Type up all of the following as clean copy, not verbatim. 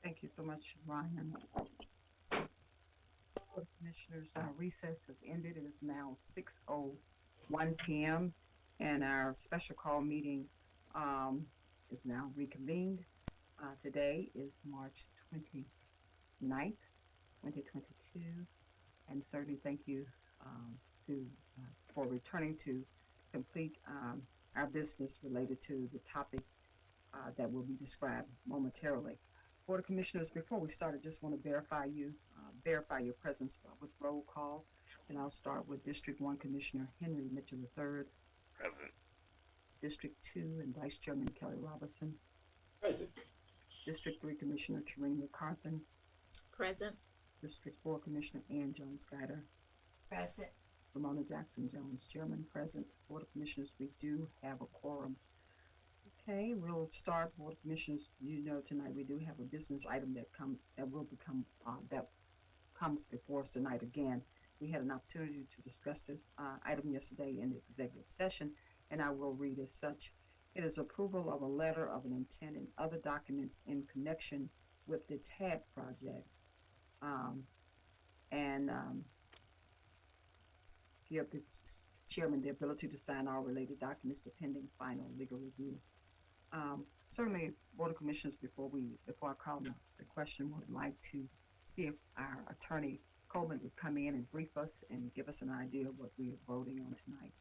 Thank you so much, Ryan. Commissioners, recess has ended. It is now 6:01 p.m. and our special call meeting is now reconvened. Today is March 29th, 2022, and certainly thank you to for returning to complete our business related to the topic that will be described momentarily. Board of Commissioners, before we start, I just want to verify your presence with roll call. And I'll start with District 1 Commissioner Henry Mitchell III. Present. District 2 and Vice Chairman Kelly Robinson. Present. District 3 Commissioner Tarina Carthen. Present. District 4 Commissioner Ann Jones-Guider. Present. Ramona Jackson Jones, Chairman, present. Board of Commissioners, we do have a quorum. Okay, we'll start. Board of Commissioners, you know tonight we do have a business item that comes before us tonight again. We had an opportunity to discuss this item yesterday in the executive session, and I will read as such. It is approval of a letter of an intent and other documents in connection with the TAD project. Give the chairman the ability to sign all related documents depending final legal review. Certainly, Board of Commissioners, before I call the question, would like to see if our attorney Coleman would come in and brief us and give us an idea of what we are voting on tonight.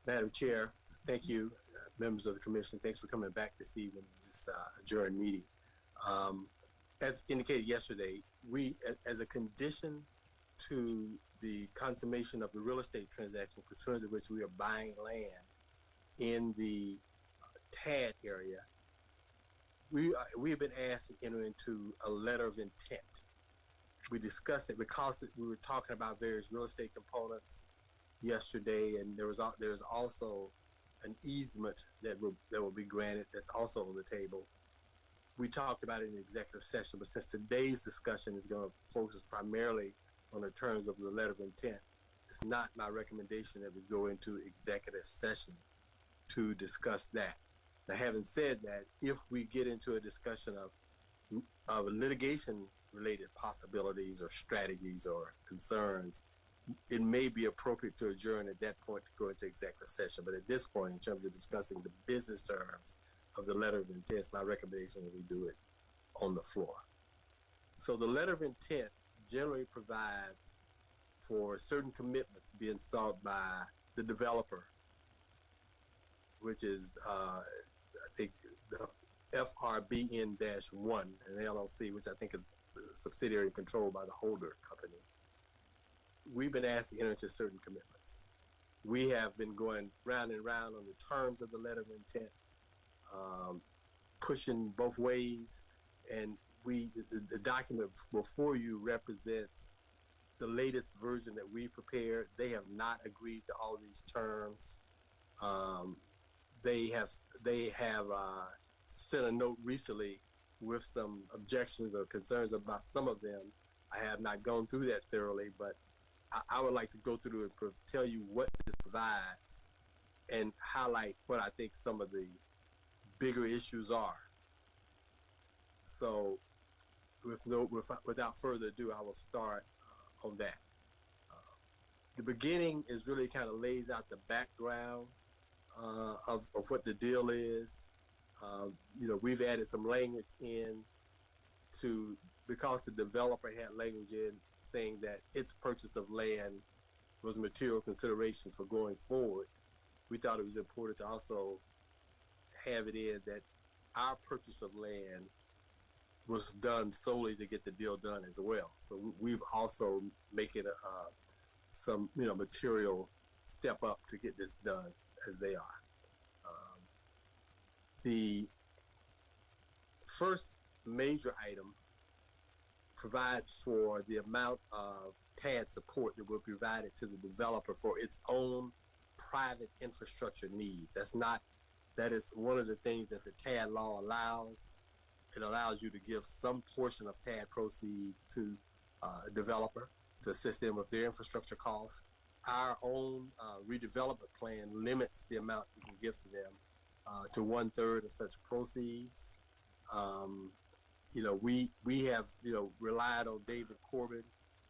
Madam Chair, thank you, members of the Commission. Thanks for coming back this evening, this adjourned meeting. As indicated yesterday, we, as a condition to the consummation of the real estate transaction pursuant to which we are buying land in the TAD area, we have been asked to enter into a letter of intent. We discussed it because we were talking about various real estate components yesterday, and there's also an easement that will be granted that's also on the table. We talked about it in the executive session, but since today's discussion is going to focus primarily on the terms of the letter of intent, it's not my recommendation that we go into executive session to discuss that. Now, having said that, if we get into a discussion of litigation-related possibilities or strategies or concerns, it may be appropriate to adjourn at that point to go into executive session. But at this point, in terms of discussing the business terms of the letter of intent, it's my recommendation that we do it on the floor. So the letter of intent generally provides for certain commitments being sought by the developer, which is, I think, the FRBN-1, an LLC, which I think is a subsidiary controlled by the Holder Company. We've been asked to enter into certain commitments. We have been going round and round on the terms of the letter of intent, pushing both ways, and the document before you represents the latest version that we prepared. They have not agreed to all these terms. They have sent a note recently with some objections or concerns about some of them. I have not gone through that thoroughly, but I would like to go through it and tell you what this provides and highlight what I think some of the bigger issues are. So without further ado, I will start on that. The beginning is really kind of lays out the background of what the deal is. We've added some language in because the developer had language in saying that its purchase of land was a material consideration for going forward. We thought it was important to also have it in that our purchase of land was done solely to get the deal done as well. So we've also making some material step up to get this done as they are. The first major item provides for the amount of TAD support that will be provided to the developer for its own private infrastructure needs. That is one of the things that the TAD law allows. It allows you to give some portion of TAD proceeds to a developer to assist them with their infrastructure costs. Our own redevelopment plan limits the amount we can give to them to 1/3 of such proceeds. we have, relied on David Corbin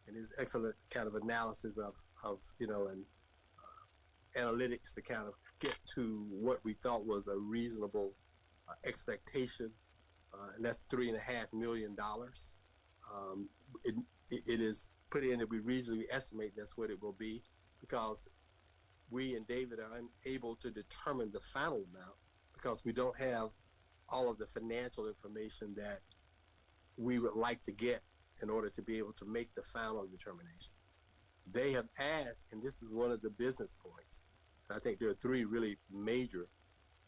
and his excellent kind of analysis of and analytics to kind of get to what we thought was a reasonable expectation, and that's $3.5 million. It is put in that we reasonably estimate that's what it will be, because we and David are unable to determine the final amount because we don't have all of the financial information that we would like to get in order to be able to make the final determination. They have asked, and this is one of the business points, and I think there are three really major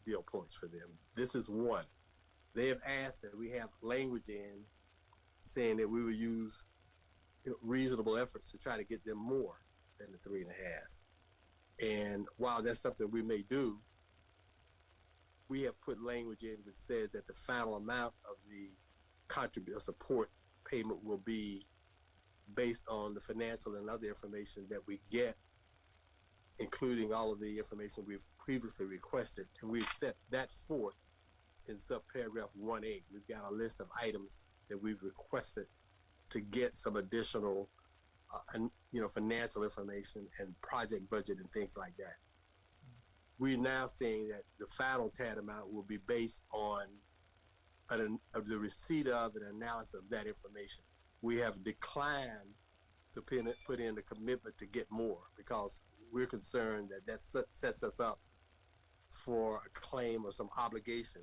deal points for them. This is one. They have asked that we have language in saying that we will use reasonable efforts to try to get them more than the 3.5. And while that's something we may do, we have put language in which says that the final amount of the support payment will be based on the financial and other information that we get, including all of the information we've previously requested. And we've set that forth in subparagraph 1A. We've got a list of items that we've requested to get some additional financial information and project budget and things like that. We're now saying that the final TAD amount will be based on the receipt of and analysis of that information. We have declined to put in the commitment to get more because we're concerned that sets us up for a claim or some obligation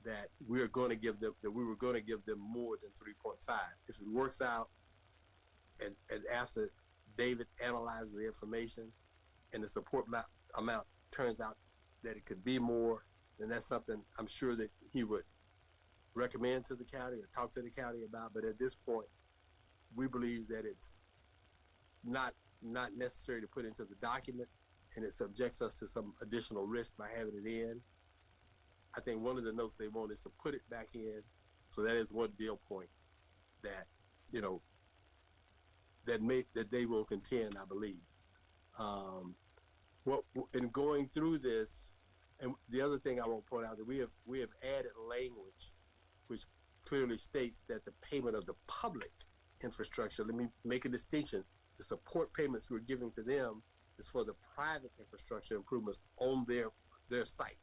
that we were going to give them more than 3.5. If it works out and after David analyzes the information and the support amount turns out that it could be more, then that's something I'm sure that he would recommend to the county or talk to the county about. But at this point, we believe that it's not necessary to put into the document, and it subjects us to some additional risk by having it in. I think one of the notes they want is to put it back in. So that is one deal point that, that they will contend, I believe. In going through this, and the other thing I want to point out that we have added language which clearly states that the payment of the public infrastructure, let me make a distinction, the support payments we're giving to them is for the private infrastructure improvements on their site.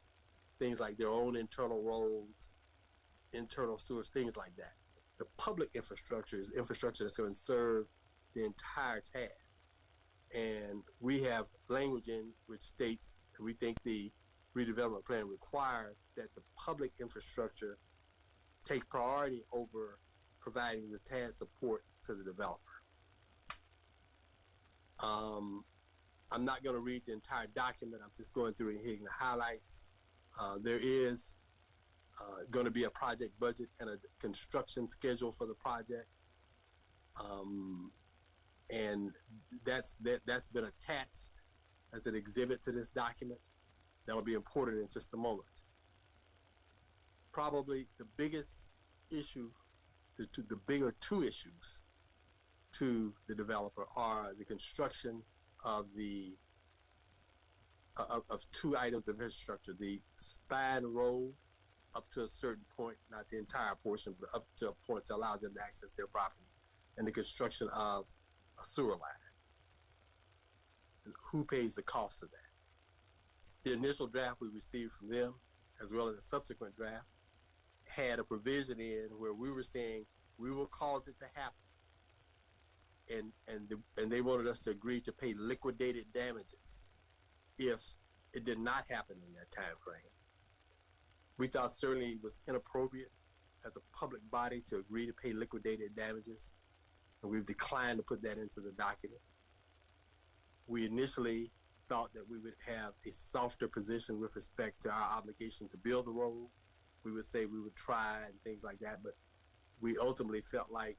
Things like their own internal roads, internal sewers, things like that. The public infrastructure is infrastructure that's going to serve the entire TAD. And we have language in which states that we think the redevelopment plan requires that the public infrastructure take priority over providing the TAD support to the developer. I'm not going to read the entire document. I'm just going through and hitting the highlights. There is going to be a project budget and a construction schedule for the project. And that's been attached as an exhibit to this document. That'll be important in just a moment. Probably the biggest issue, the bigger two issues to the developer are the construction of of two items of infrastructure: the spine road up to a certain point, not the entire portion, but up to a point to allow them to access their property, and the construction of a sewer line. And who pays the cost of that? The initial draft we received from them, as well as a subsequent draft, had a provision in where we were saying we will cause it to happen, and they wanted us to agree to pay liquidated damages if it did not happen in that time frame. We thought certainly it was inappropriate as a public body to agree to pay liquidated damages, and we've declined to put that into the document. We initially thought that we would have a softer position with respect to our obligation to build the road. We would say we would try and things like that, but we ultimately felt like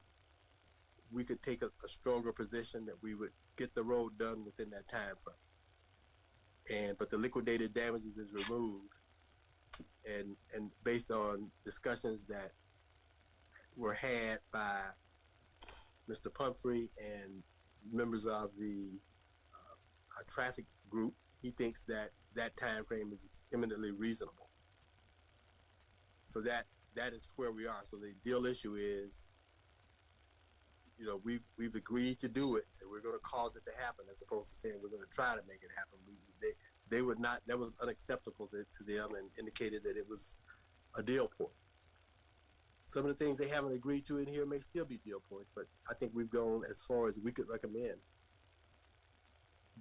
we could take a stronger position that we would get the road done within that time frame. But the liquidated damages is removed, and based on discussions that were had by Mr. Pumphrey and members of our traffic group, he thinks that time frame is eminently reasonable. So that that is where we are. So the deal issue is, you know, we've agreed to do it, and we're going to cause it to happen, as opposed to saying we're going to try to make it happen. They would not. That was unacceptable to them, and indicated that it was a deal point. Some of the things they haven't agreed to in here may still be deal points, but I think we've gone as far as we could recommend.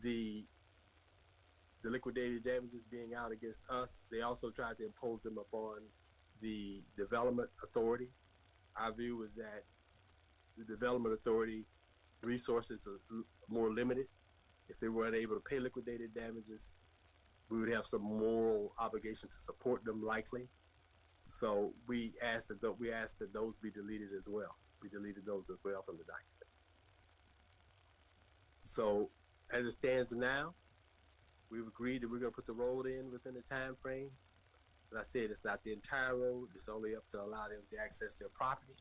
The liquidated damages being out against us, they also tried to impose them upon the development authority. Our view was that the development authority resources are more limited. If they weren't able to pay liquidated damages, we would have some moral obligation to support them, likely. So we asked that those be deleted as well. We deleted those as well from the document. So as it stands now, we've agreed that we're going to put the road in within the time frame. As I said, it's not the entire road. It's only up to allow them to access their property.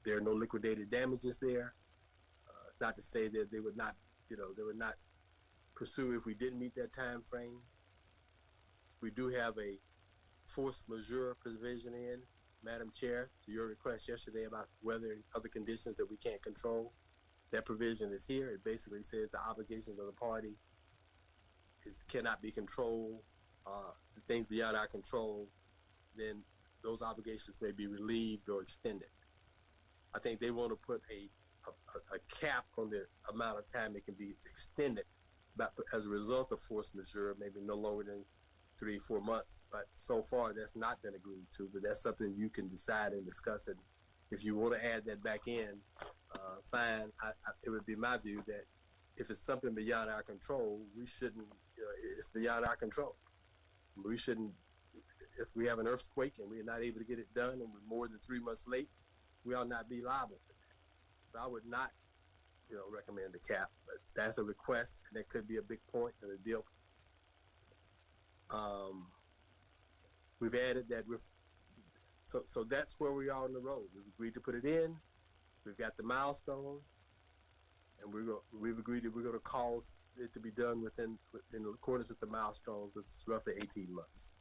There are no liquidated damages there. It's not to say that they would not pursue if we didn't meet that time frame. We do have a force majeure provision in, Madam Chair, to your request yesterday about weather and other conditions that we can't control. That provision is here. It basically says the obligations of the party cannot be controlled. The things beyond our control, then those obligations may be relieved or extended. I think they want to put a cap on the amount of time it can be extended, but as a result of force majeure, maybe no longer than 3-4 months. But so far, that's not been agreed to. But that's something you can decide and discuss. And if you want to add that back in, fine. It would be my view that if it's something beyond our control, we shouldn't. It's beyond our control. We shouldn't. If we have an earthquake and we're not able to get it done, and we're more than 3 months late, we ought not be liable for that. So I would not, recommend the cap. But that's a request, and that could be a big point in the deal. We've added that so that's where we are on the road. We've agreed to put it in. We've got the milestones, and we've agreed that we're going to cause it to be done in accordance with the milestones, which is roughly 18 months.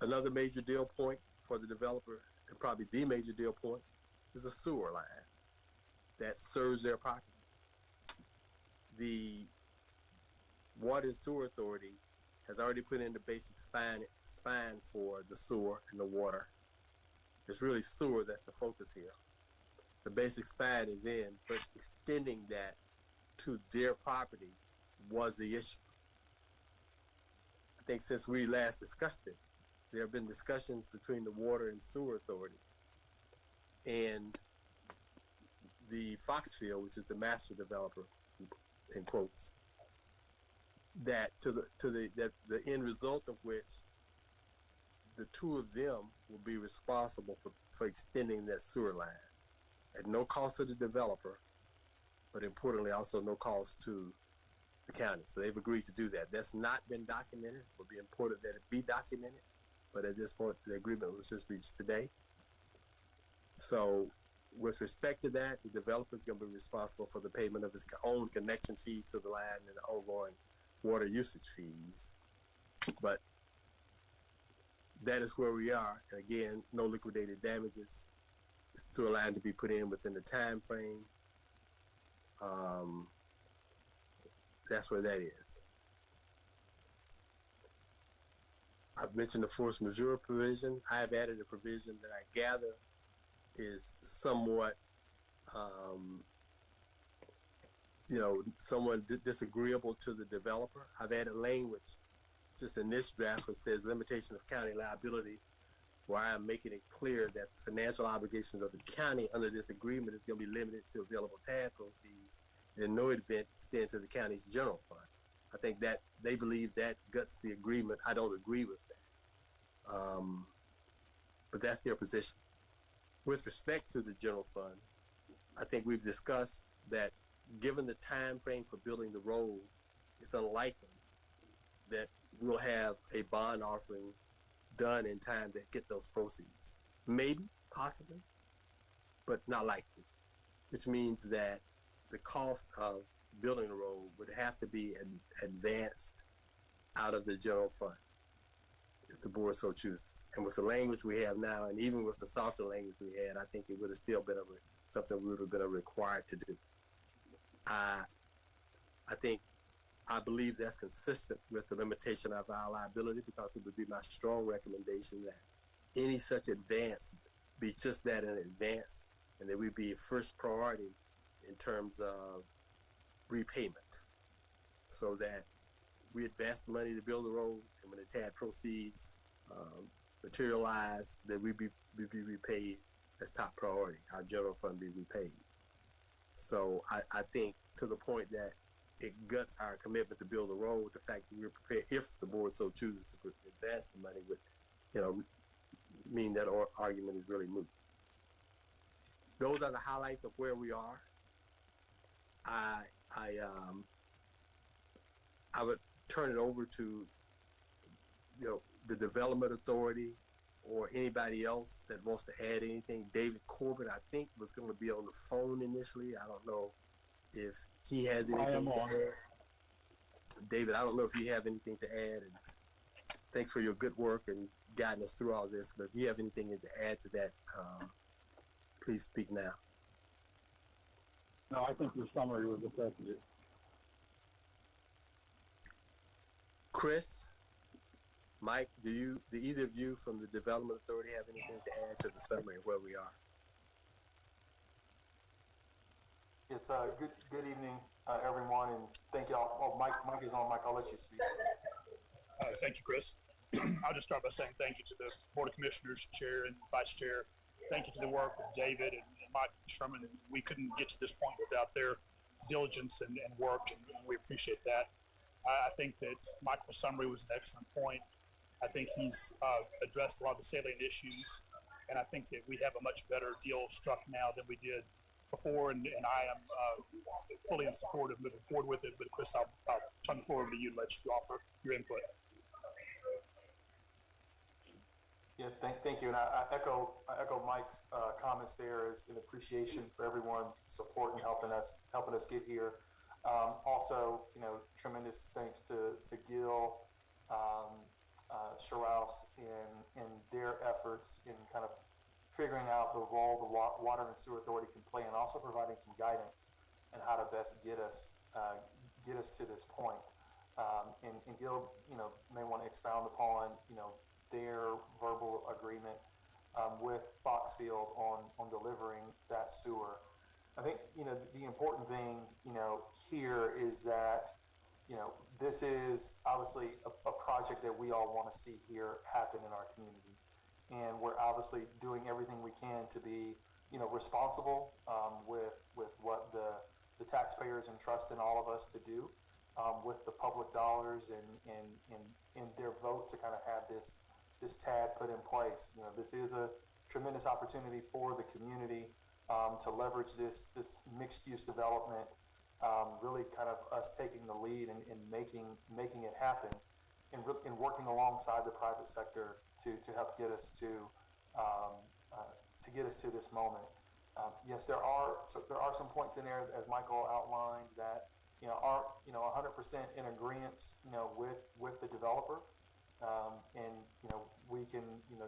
Another major deal point for the developer, and probably the major deal point, is a sewer line that serves their property. The Water and Sewer Authority has already put in the basic spine for the sewer and the water. It's really sewer that's the focus here. The basic spine is in, but extending that to their property was the issue. I think since we last discussed it, there have been discussions between the Water and Sewer Authority and the Foxfield, which is the master developer, in quotes, that the end result of which the two of them will be responsible for extending that sewer line at no cost to the developer, but importantly also no cost to the county. So they've agreed to do that. That's not been documented. It would be important that it be documented, but at this point the agreement was just reached today. So with respect to that, the developer is going to be responsible for the payment of his own connection fees to the line and the ongoing water usage fees. But that is where we are. And again, no liquidated damages. It's to a line to be put in within the time frame. That's where that is. I've mentioned the force majeure provision. I have added a provision that I gather is somewhat, somewhat disagreeable to the developer. I've added language just in this draft which says limitation of county liability, where I am making it clear that the financial obligations of the county under this agreement is going to be limited to available TAD proceeds and in no event extend to the county's general fund. I think that they believe that guts the agreement. I don't agree with that. But that's their position. With respect to the general fund, I think we've discussed that given the time frame for building the road, it's unlikely that we'll have a bond offering done in time to get those proceeds. Maybe, possibly, but not likely, which means that the cost of building the road would have to be advanced out of the general fund. if the board so chooses. And with the language we have now, and even with the softer language we had, I think it would have still been something we would have been required to do. I believe that's consistent with the limitation of our liability, because it would be my strong recommendation that any such advance be just that, an advance, and that we be first priority in terms of repayment, so that we advance the money to build the road, and when the TAD proceeds materialize, that we be repaid as top priority. Our general fund be repaid. So I think, to the point that it guts our commitment to build the road, the fact that we're prepared, if the board so chooses to advance the money, would, mean that our argument is really moot. Those are the highlights of where we are. I would turn it over to the Development Authority or anybody else that wants to add anything. David Corbett, I think, was going to be on the phone initially. I don't know if he has anything to add. David, I don't know if you have anything to add. And thanks for your good work and guiding us through all this. But if you have anything to add to that, please speak now. No, I think your summary was effective. Chris, Mike, do either of you from the Development Authority have anything to add to the summary of where we are? Yes, good evening, everyone, and thank y'all. Oh, Mike is on. Mike, I'll let you speak. Thank you, Chris. I'll just start by saying thank you to the Board of Commissioners, Chair and Vice Chair. Thank you to the work of David and Mike and Sherman. We couldn't get to this point without their diligence and work, and we appreciate that. I think that Michael's summary was an excellent point. I think he's addressed a lot of the salient issues, and I think that we have a much better deal struck now than we did before, and I am fully in support of moving forward with it. But Chris, I'll turn the floor over to you to let you offer your input. Yeah, thank you, and I echo Mike's comments there as an appreciation for everyone's support and helping us get here. Also, tremendous thanks to Gil, Sharaus in their efforts in kind of figuring out the role the Water and Sewer Authority can play, and also providing some guidance on how to best get us to this point. And Gil, may want to expound upon, their verbal agreement with Foxfield on delivering that sewer. I think, the important thing, here is that, this is obviously a project that we all want to see here happen in our community. And we're obviously doing everything we can to be, responsible with what the taxpayers entrust in all of us to do with the public dollars and their vote to kind of have this TAD put in place. This is a tremendous opportunity for the community to leverage this mixed use development. Really kind of us taking the lead and making it happen, and working alongside the private sector to help get us to this moment. Yes, there are some points in there, as Michael outlined, that aren't 100% in agreement with the developer, and we can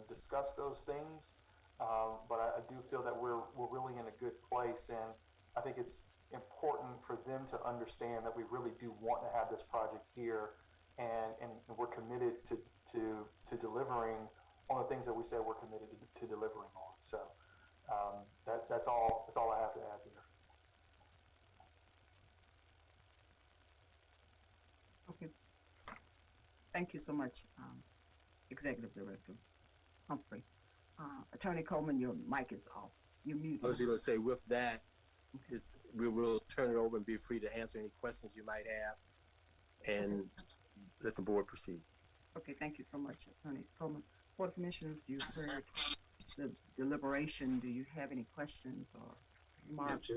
discuss those things, but I do feel that we're really in a good place, and I think it's important for them to understand that we really do want to have this project here, and we're committed to delivering on the things that we said we're committed to delivering on. So that's all I have to add here. Okay. Thank you so much, Executive Director Humphrey. Attorney Coleman, your mic is off. You're muted. I was going to say, with that, we will turn it over and be free to answer any questions you might have, and let the board proceed. Okay, thank you so much, Attorney Coleman. Board of Commissioners, you've heard the deliberation. Do you have any questions or remarks?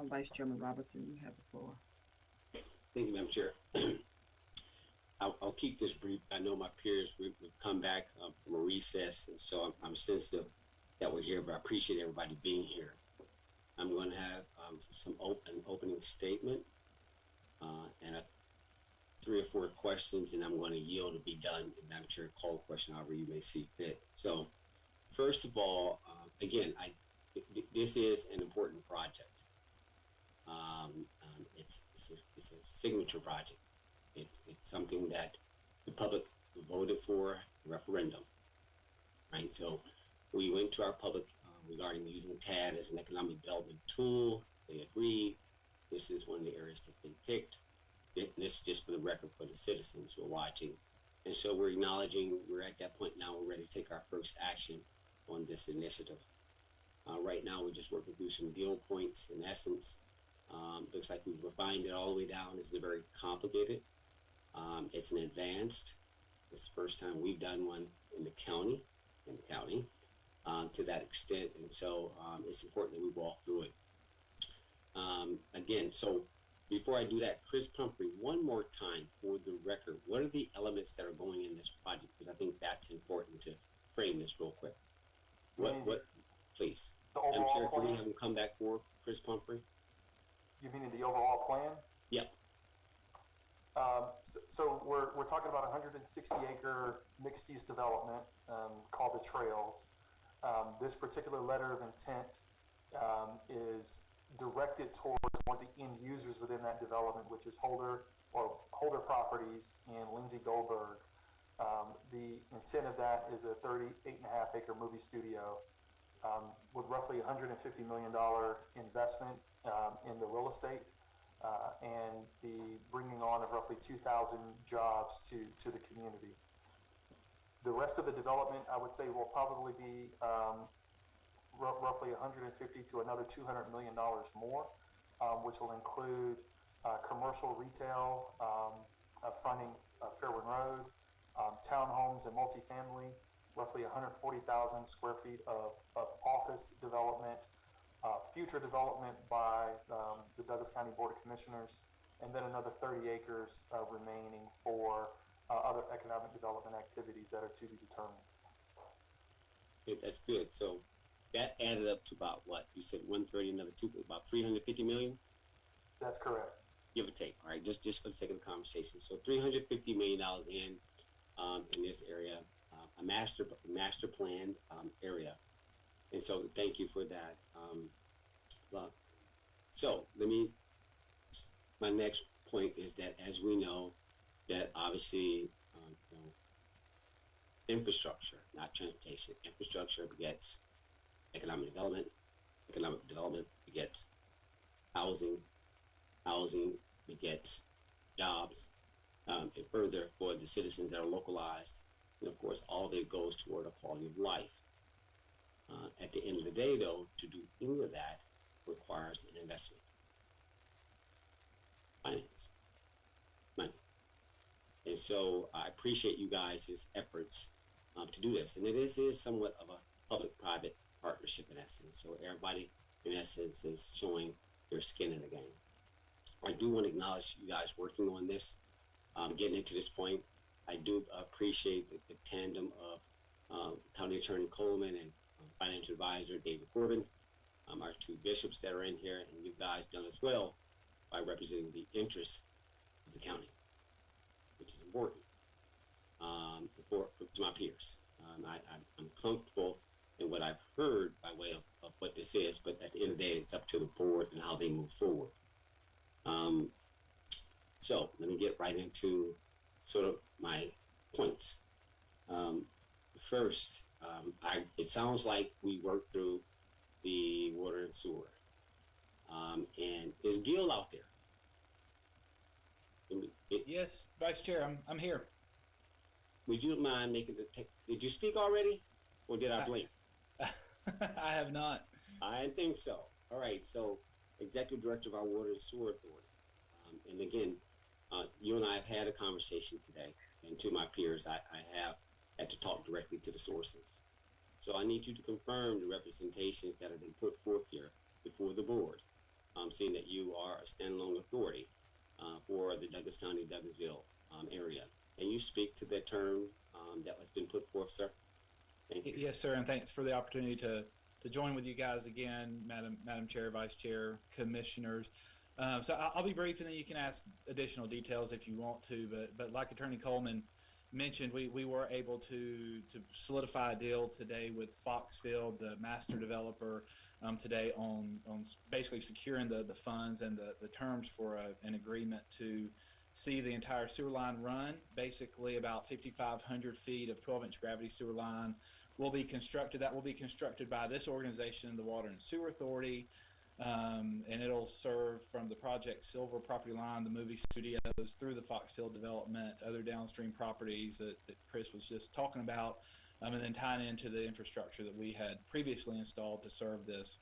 Vice Chairman Robinson, you have the floor. Thank you, Madam Chair. I'll keep this brief. I know my peers will come back from a recess, and so I'm sensitive that we're here, but I appreciate everybody being here. I'm going to have some opening statement, and 3 or 4 questions, and I'm going to yield to be done. And Madam Chair, call a question however you may see fit. So, first of all, again, this is an important project. It's a signature project. It's something that the public voted for referendum, right? So we went to our public regarding using TAD as an economic development tool. They agreed. This is one of the areas that they picked. This is just for the record for the citizens who are watching. And so we're acknowledging we're at that point now. We're ready to take our first action on this initiative. Right now, we're just working through some deal points. In essence, looks like we've refined it all the way down. This is very complicated. It's an advanced. It's the first time we've done one in the county, to that extent. And so it's important that we walk through it. Again, so before I do that, Chris Pumphrey, one more time for the record, what are the elements that are going in this project? Because I think that's important to frame this real quick. What, please? The Madam overall Chair, can we plan? have him come back for Chris Pumphrey? You mean in the overall plan? Yep. So we're talking about a 160-acre mixed-use development called the Trails. This particular letter of intent is directed towards one of the end users within that development, which is Holder Properties and Lindsay Goldberg. The intent of that is a 38.5-acre movie studio with roughly $150 million investment in the real estate and the bringing on of roughly 2,000 jobs to the community. The rest of the development, I would say, will probably be roughly 150 to another $200 million more, which will include commercial retail fronting Fairwind Road, townhomes and multifamily, roughly 140,000 square feet of office development, future development by the Douglas County Board of Commissioners, and then another 30 acres remaining for other economic development activities that are to be determined. Okay, that's good. So that added up to about what? You said 130, another 2, about 350 million? That's correct. Give or take, all right, just for the sake of the conversation. So $350 million in this area, a master planned area. And so thank you for that. So my next point is that as we know, that obviously, infrastructure, not transportation, infrastructure begets economic development begets housing begets jobs, and further for the citizens that are localized, and of course all of it goes toward a quality of life. At the end of the day, though, to do any of that requires an investment. Finance. Money. And so I appreciate you guys' efforts to do this. And it is somewhat of a public-private partnership in essence. So everybody, in essence, is showing their skin in the game. I do want to acknowledge you guys working on this, getting into this point. I do appreciate the tandem of County Attorney Coleman and Financial Advisor David Corbin, our 2 bishops that are in here, and you guys done as well by representing the interests of the county, which is important to my peers. I'm comfortable in what I've heard by way of what this is, but at the end of the day, it's up to the board and how they move forward. So let me get right into sort of my points. First, it sounds like we worked through the water and sewer. And is Gil out there? Yes, Vice Chair, I'm here. Would you mind making did you speak already? Or did I blink? I have not. I think so. All right, so Executive Director of our Water and Sewer Authority. And again, you and I have had a conversation today, and to my peers, I have had to talk directly to the sources. So I need you to confirm the representations that have been put forth here before the board, seeing that you are a standalone authority for the Douglas County, Douglasville area. Can you speak to that term that has been put forth, sir? Thank you. Yes, sir, and thanks for the opportunity to join with you guys again, Madam Chair, Vice Chair, Commissioners. So I'll be brief, and then you can ask additional details if you want to. But like Attorney Coleman mentioned, we were able to solidify a deal today with Foxfield, the master developer, today on basically securing the funds and the terms for an agreement to see the entire sewer line run. Basically, about 5,500 feet of 12-inch gravity sewer line will be constructed. That will be constructed by this organization, the Water and Sewer Authority. And it'll serve from the Project Silver property line, the movie studios, through the Foxfield development, other downstream properties that Chris was just talking about, and then tying into the infrastructure that we had previously installed to serve this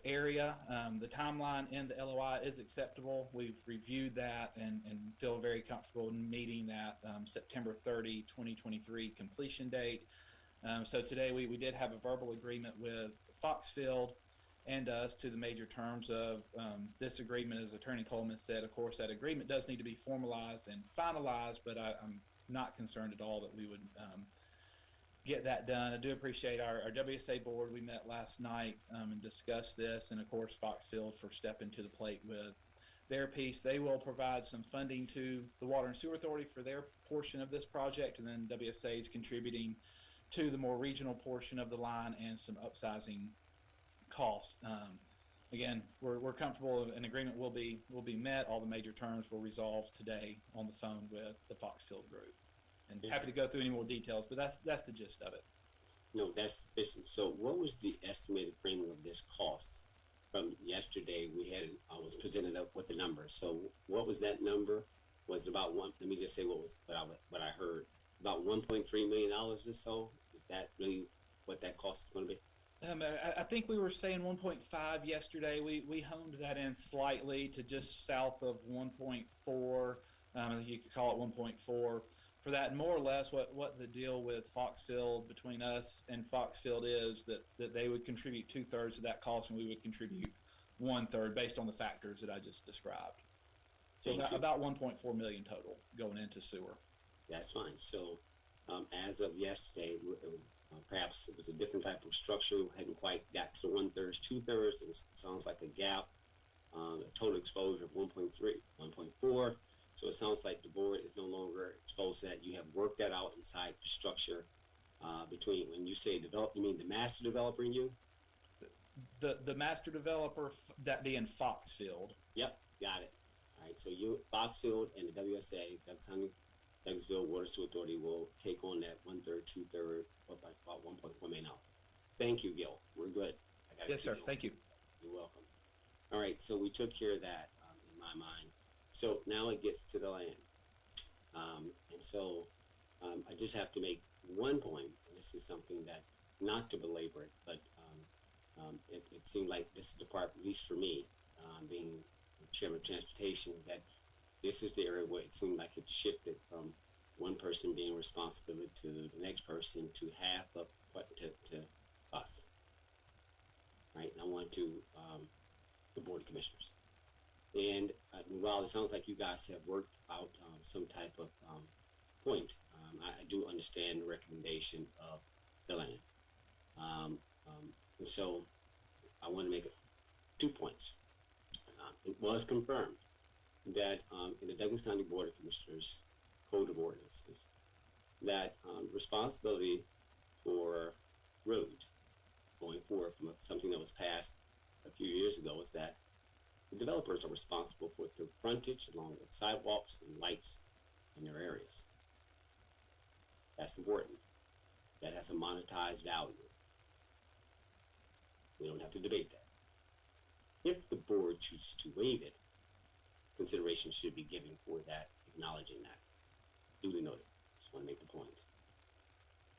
area. The timeline in the LOI is acceptable. We've reviewed that and feel very comfortable in meeting that September 30, 2023 completion date. So today we did have a verbal agreement with Foxfield and us to the major terms of this agreement. As Attorney Coleman said, of course, that agreement does need to be formalized and finalized, but I'm not concerned at all that we would get that done. I do appreciate our WSA board. We met last night and discussed this, and of course, Foxfield for stepping to the plate with their piece. They will provide some funding to the Water and Sewer Authority for their portion of this project, and then WSA is contributing to the more regional portion of the line and some upsizing cost. Again, we're comfortable. An agreement will be met. All the major terms will resolve today on the phone with the Foxfield group. And happy to go through any more details, but that's the gist of it. No, that's sufficient. So what was the estimated framing of this cost? From yesterday, I was presented up with the number. So what was that number? Was it about let me just say what I heard. About $1.3 million or so? Is that really what that cost is going to be? I think we were saying 1.5 yesterday. We honed that in slightly to just south of 1.4. I think you could call it 1.4 for that. More or less what the deal with Foxfield between us and Foxfield is that they would contribute 2/3 of that cost and we would contribute 1/3 based on the factors that I just described. So about 1.4 million total going into sewer. That's fine. So as of yesterday, it was perhaps it was a different type of structure. We hadn't quite got to the 1/3, 2/3. It sounds like a gap, a total exposure of 1.3, 1.4. So it sounds like the board is no longer exposed to that. You have worked that out inside the structure between, when you say develop, you mean the master developer and you? The master developer, that being Foxfield. Yep, got it. All right, so you, Foxfield and the WSA, Douglasville Water Sewer Authority will take on that 1/3, 2/3, about $1.4 million. Thank you, Gil. We're good. Yes, sir. Thank you. You're welcome. All right, so we took care of that in my mind. So now it gets to the land. And so I just have to make one point, and this is something that, not to belabor it, but it seemed like this is the part, at least for me, being chairman of transportation, that this is the area where it seemed like it shifted from one person being responsible to the next person to half of what to us. Right? And I want to the Board of Commissioners. And while it sounds like you guys have worked out some type of point, I do understand the recommendation of the land. And so I want to make 2 points. It was confirmed that in the Douglas County Board of Commissioners Code of Ordinances, that responsibility for roads going forward from something that was passed a few years ago is that the developers are responsible for the frontage along with sidewalks and lights in their areas. That's important. That has a monetized value. We don't have to debate that. If the board chooses to waive it, consideration should be given for that, acknowledging that. Duly noted. Just want to make the point.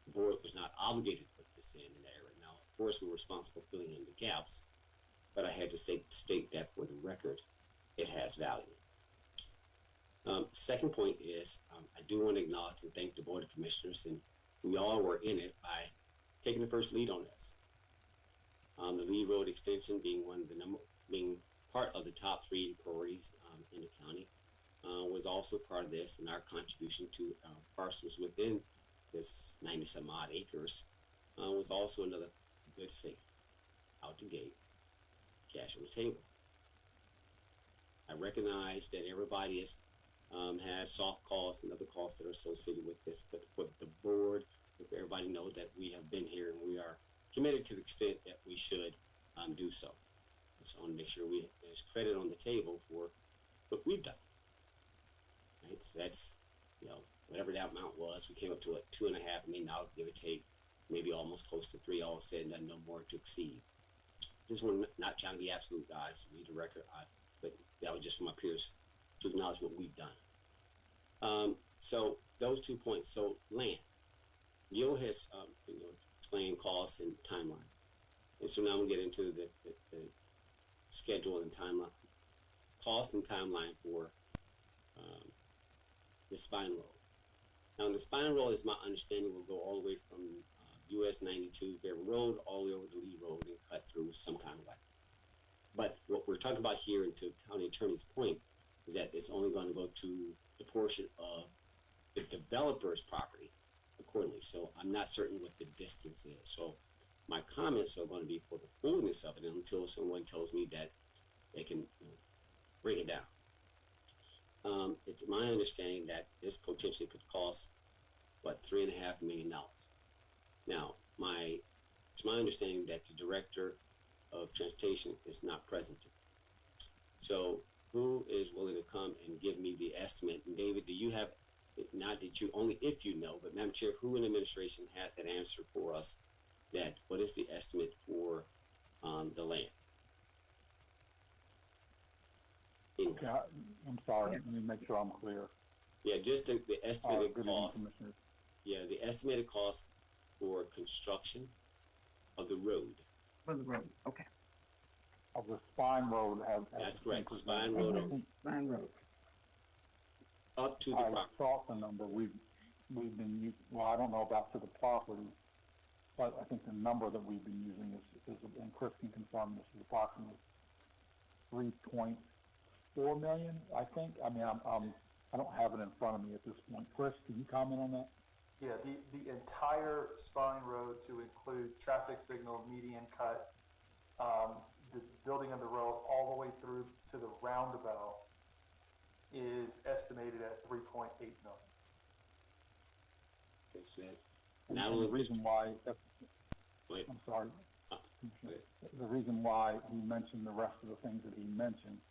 The board was not obligated to put this in that area. Now, of course, we're responsible for filling in the gaps, but I had to state that for the record, it has value. Second point is, I do want to acknowledge and thank the Board of Commissioners, and we all were in it by taking the first lead on this. The Lee Road extension being being part of the top 3 priorities in the county, was also part of this, and our contribution to parcels within this 90-some odd acres was also another good faith out the gate, cash on the table. I recognize that everybody has soft costs and other costs that are associated with this, but what the board, everybody knows that we have been here and we are committed to the extent that we should do so. So I want to make sure there's credit on the table for what we've done. Right? So that's, whatever that amount was, we came up to $2.5 million, give or take, maybe almost close to three, all said and done, no more to exceed. Just want to not trying to be absolute, guys, read the record, but that was just for my peers to acknowledge what we've done. So those 2 points. So land, Gil has explained costs and timeline, and so now we'll get into the schedule and timeline, cost and timeline for the spine road. Now, the spine road, is my understanding, will go all the way from US 92 Fairview Road all the way over to Lee Road and cut through some kind of way. But what we're talking about here, and to County Attorney's point, is that it's only going to go to the portion of the developer's property accordingly. So I'm not certain what the distance is. So my comments are going to be for the fullness of it until someone tells me that they can bring it down. It's my understanding that this potentially could cost, $3.5 million. Now, it's my understanding that the director of transportation is not present. So who is willing to come and give me the estimate? And David, do you have, not that you, only if you know, but Madam Chair, who in administration has that answer for us, that what is the estimate for the land? Okay, I'm sorry, let me make sure I'm clear. Yeah, just the estimated Good evening, cost. Commissioners. Yeah, the estimated cost for construction of the road. For the road, okay. Of the spine road has. That's been correct, presented. spine road I only. think Spine Road. Up to the I property. thought the number we've been, well, I don't know about to the property, but I think the number that we've been using is, and Chris can confirm this, is approximately 3.4 million, I think. I mean, I don't have it in front of me at this point. Chris, can you comment on that? Yeah, the entire spine road to include traffic signal, median cut, the building of the road all the way through to the roundabout is estimated at 3.8 million. Okay, so that's And not the only reason why, Wait. I'm sorry, Go ahead. the reason why he mentioned the rest of the things that he mentioned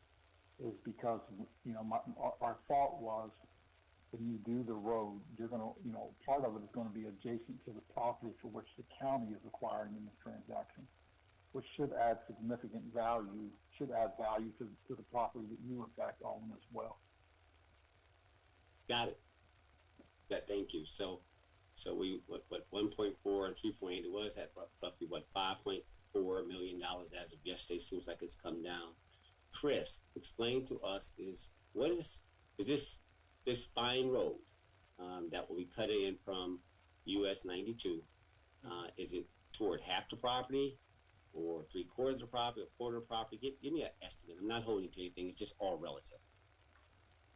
is because, our thought was, when you do the road, you're gonna, part of it is gonna be adjacent to the property for which the county is acquiring in this transaction, which should add significant value, to the property that you in fact own as well. Got it. Thank you. So we, what 1.4 and 3.8, it was at roughly $5.4 million as of yesterday. Seems like it's come down. Chris, explain to us what is this spine road that will be cut in from US 92? Is it toward half the property, or 3/4 of the property, a quarter of the property? Give me an estimate. I'm not holding to anything. It's just all relative.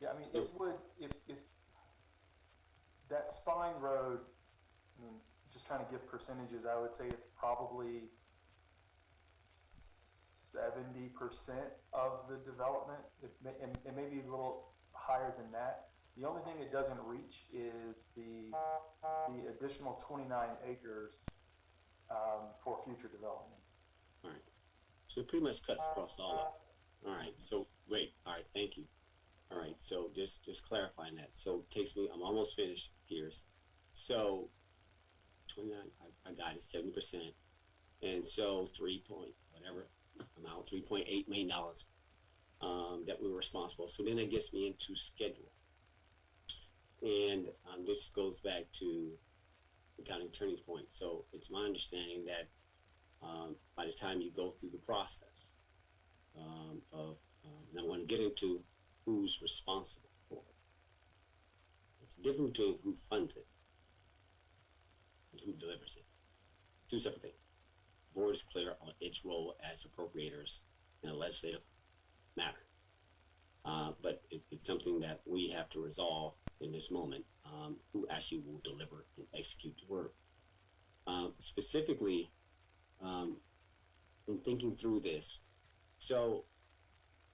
Yeah, I mean, it would, if that spine road, just trying to give percentages, I would say it's probably 70% of the development. It may be a little higher than that. The only thing it doesn't reach is the additional 29 acres for future development. All right. So it pretty much cuts across all of it. All right. So great. All right. Thank you. All right. So just clarifying that. So it takes me, I'm almost finished, Piers. So 29, I got it, 70%. And so $3.8 million that we were responsible. So then it gets me into schedule. And this goes back to the county attorney's point. So it's my understanding that by the time you go through the process and I'm going to get into who's responsible for it. It's different between who funds it and who delivers it. Two separate things. The board is clear on its role as appropriators in a legislative matter. But it's something that we have to resolve in this moment, who actually will deliver and execute the work. Specifically, in thinking through this, so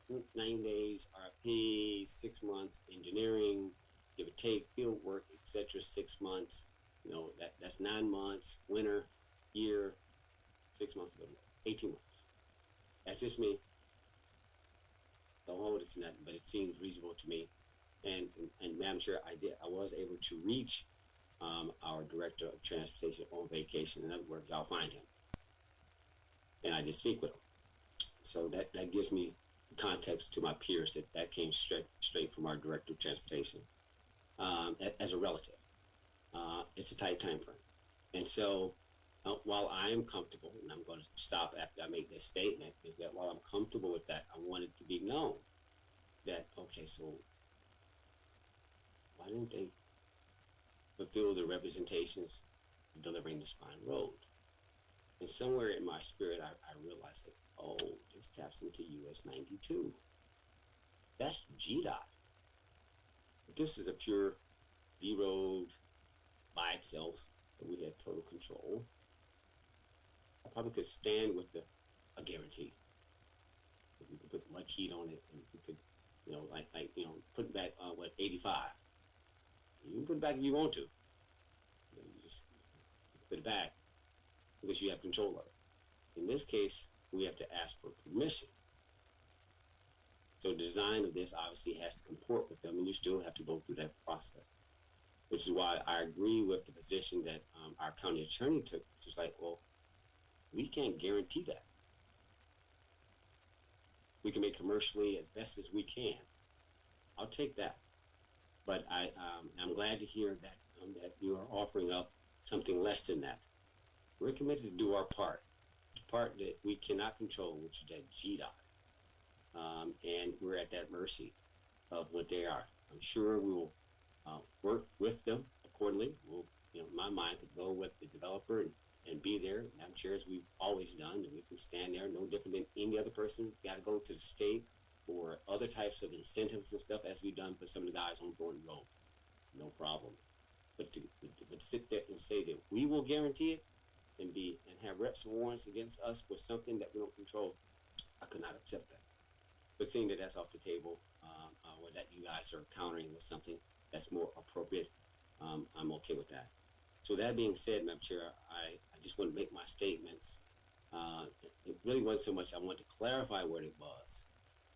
9 days RFP, 6 months engineering, give or take field work, etc. 6 months. You know, that's 9 months, winter, year, 6 months of it, 18 months. That's just me. Don't hold it to nothing, but it seems reasonable to me. And Madam Chair, I was able to reach our Director of Transportation on vacation. In other words, y'all find him. And I did speak with him. So that gives me context to my peers that came straight from our Director of Transportation as a relative. It's a tight time frame. And so while I am comfortable, and I'm going to stop after I make this statement, is that while I'm comfortable with that, I want it to be known that, okay, so why didn't they fulfill the representations delivering the Spine Road? And somewhere in my spirit, I realized that, oh, this taps into US 92. That's GDOT. If this is a pure B road by itself, and we had total control, I probably could stand with a guarantee. We could put much heat on it, and we could, you know, put back 85. You can put it back if you want to. You just put it back because you have control of it. In this case, we have to ask for permission. So the design of this obviously has to comport with them, and you still have to go through that process. Which is why I agree with the position that our county attorney took, which is like, well, we can't guarantee that. We can make commercially as best as we can. I'll take that. But I'm glad to hear that that you are offering up something less than that. We're committed to do our part, the part that we cannot control, which is that GDOT. And we're at that mercy of what they are. I'm sure we will work with them accordingly. We'll, in my mind, could go with the developer and be there. I'm sure as we've always done, and we can stand there no different than any other person. Got to go to the state for other types of incentives and stuff, as we've done for some of the guys on Gordon Road. No problem. But to sit there and say that we will guarantee it and have reps and warrants against us for something that we don't control, I could not accept that. But seeing that that's off the table, or that you guys are countering with something that's more appropriate, I'm okay with that. So that being said, Madam Chair, I just want to make my statements. It really wasn't so much I want to clarify what it was,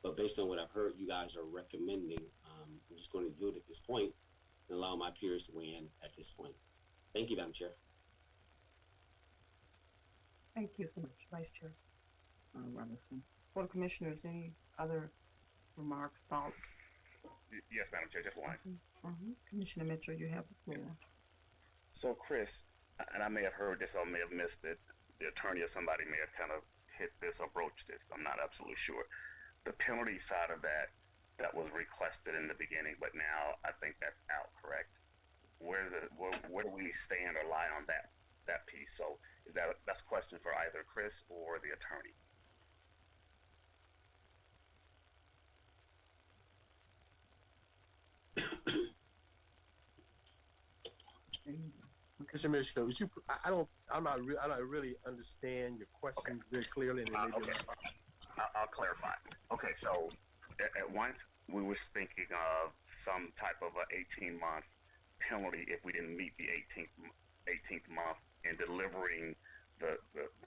but based on what I've heard you guys are recommending, I'm just going to do it at this point and allow my peers to weigh in at this point. Thank you, Madam Chair. Thank you so much, Vice Chair Robinson. Board of Commissioners, any other remarks, thoughts? Yes, Madam Chair, just one. Commissioner Mitchell, you have the floor. So, Chris, and I may have heard this or may have missed it, the attorney or somebody may have kind of hit this or broached this. I'm not absolutely sure. The penalty side of that was requested in the beginning, but now I think that's out, correct? Where do we stand or lie on that piece? So that's a question for either Chris or the attorney. Mr. Mitchell, would you? I'm not really understand your question very clearly. And okay, I'll clarify. Okay, so at once we were thinking of some type of a 18-month penalty if we didn't meet the 18th month in delivering the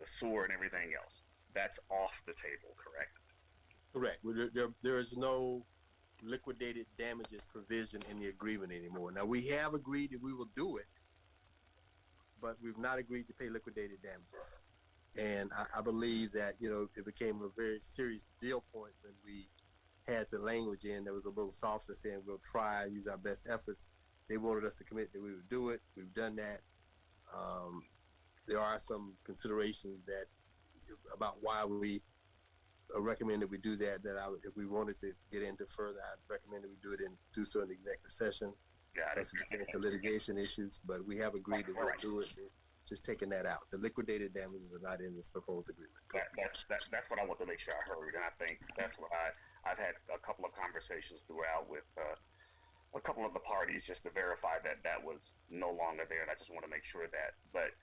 sewer and everything else. That's off the table, correct? Correct. There is no liquidated damages provision in the agreement anymore. Now, we have agreed that we will do it, but we've not agreed to pay liquidated damages. And I believe that, it became a very serious deal point when we had the language in that was a little softer, saying we'll try and use our best efforts. They wanted us to commit that we would do it. We've done that. There are some considerations about why we recommend that we do that. If we wanted to get into further, I'd recommend that we do so in the executive session. Because we get into litigation issues, but we have agreed that we'll do it. Just taking that out. The liquidated damages are not in this proposed agreement. That's what I want to make sure I heard, and I think that's what I've had a couple of conversations throughout with a couple of the parties just to verify that was no longer there, and I just want to make sure that. But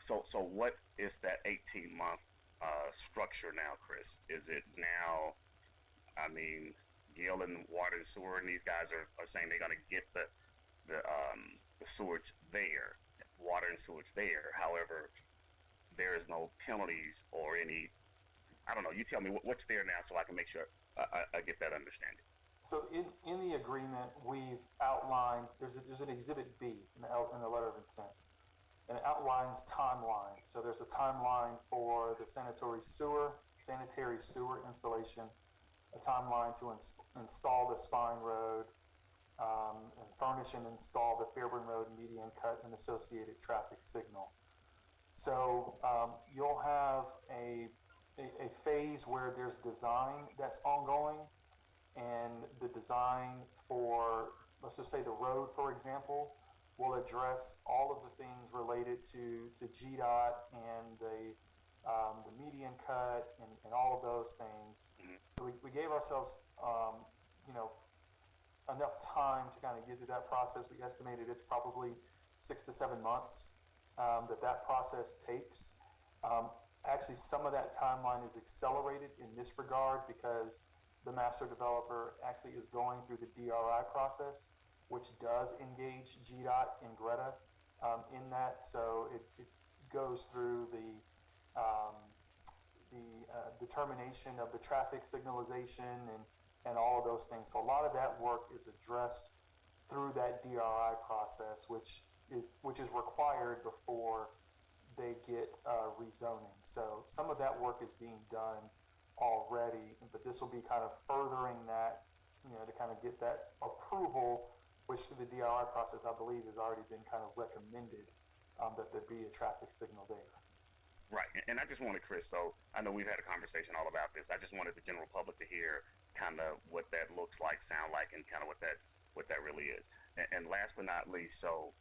so what is that 18-month structure now, Chris? Is it now, I mean, Gil and Water and Sewer and these guys are saying they're going to get the sewage there, water and sewage there. However, there is no penalties or any, I don't know, you tell me what's there now so I can make sure I get that understanding. So in the agreement, we've outlined, there's an exhibit B in the letter of intent, and it outlines timelines. So there's a timeline for the sanitary sewer installation, a timeline to install the spine road, and furnish and install the Fairburn Road median cut and associated traffic signal. So you'll have a phase where there's design that's ongoing, and the design for, let's just say the road, for example, will address all of the things related to GDOT and the median cut and all of those things. Mm-hmm. So we gave ourselves, enough time to kind of get through that process. We estimated it's probably 6 to 7 months that process takes. Actually, some of that timeline is accelerated in this regard because the master developer actually is going through the DRI process, which does engage GDOT and Greta in that. So it goes through the determination of the traffic signalization and all of those things. So a lot of that work is addressed through that DRI process, which is required before they get rezoning. So some of that work is being done already, but this will be kind of furthering that, to kind of get that approval, which through the DRI process, I believe, has already been kind of recommended that there be a traffic signal there. Right, and I just wanted, Chris, so I know we've had a conversation all about this. I just wanted the general public to hear kind of what that looks like, sound like, and kind of what that really is. And last but not least, so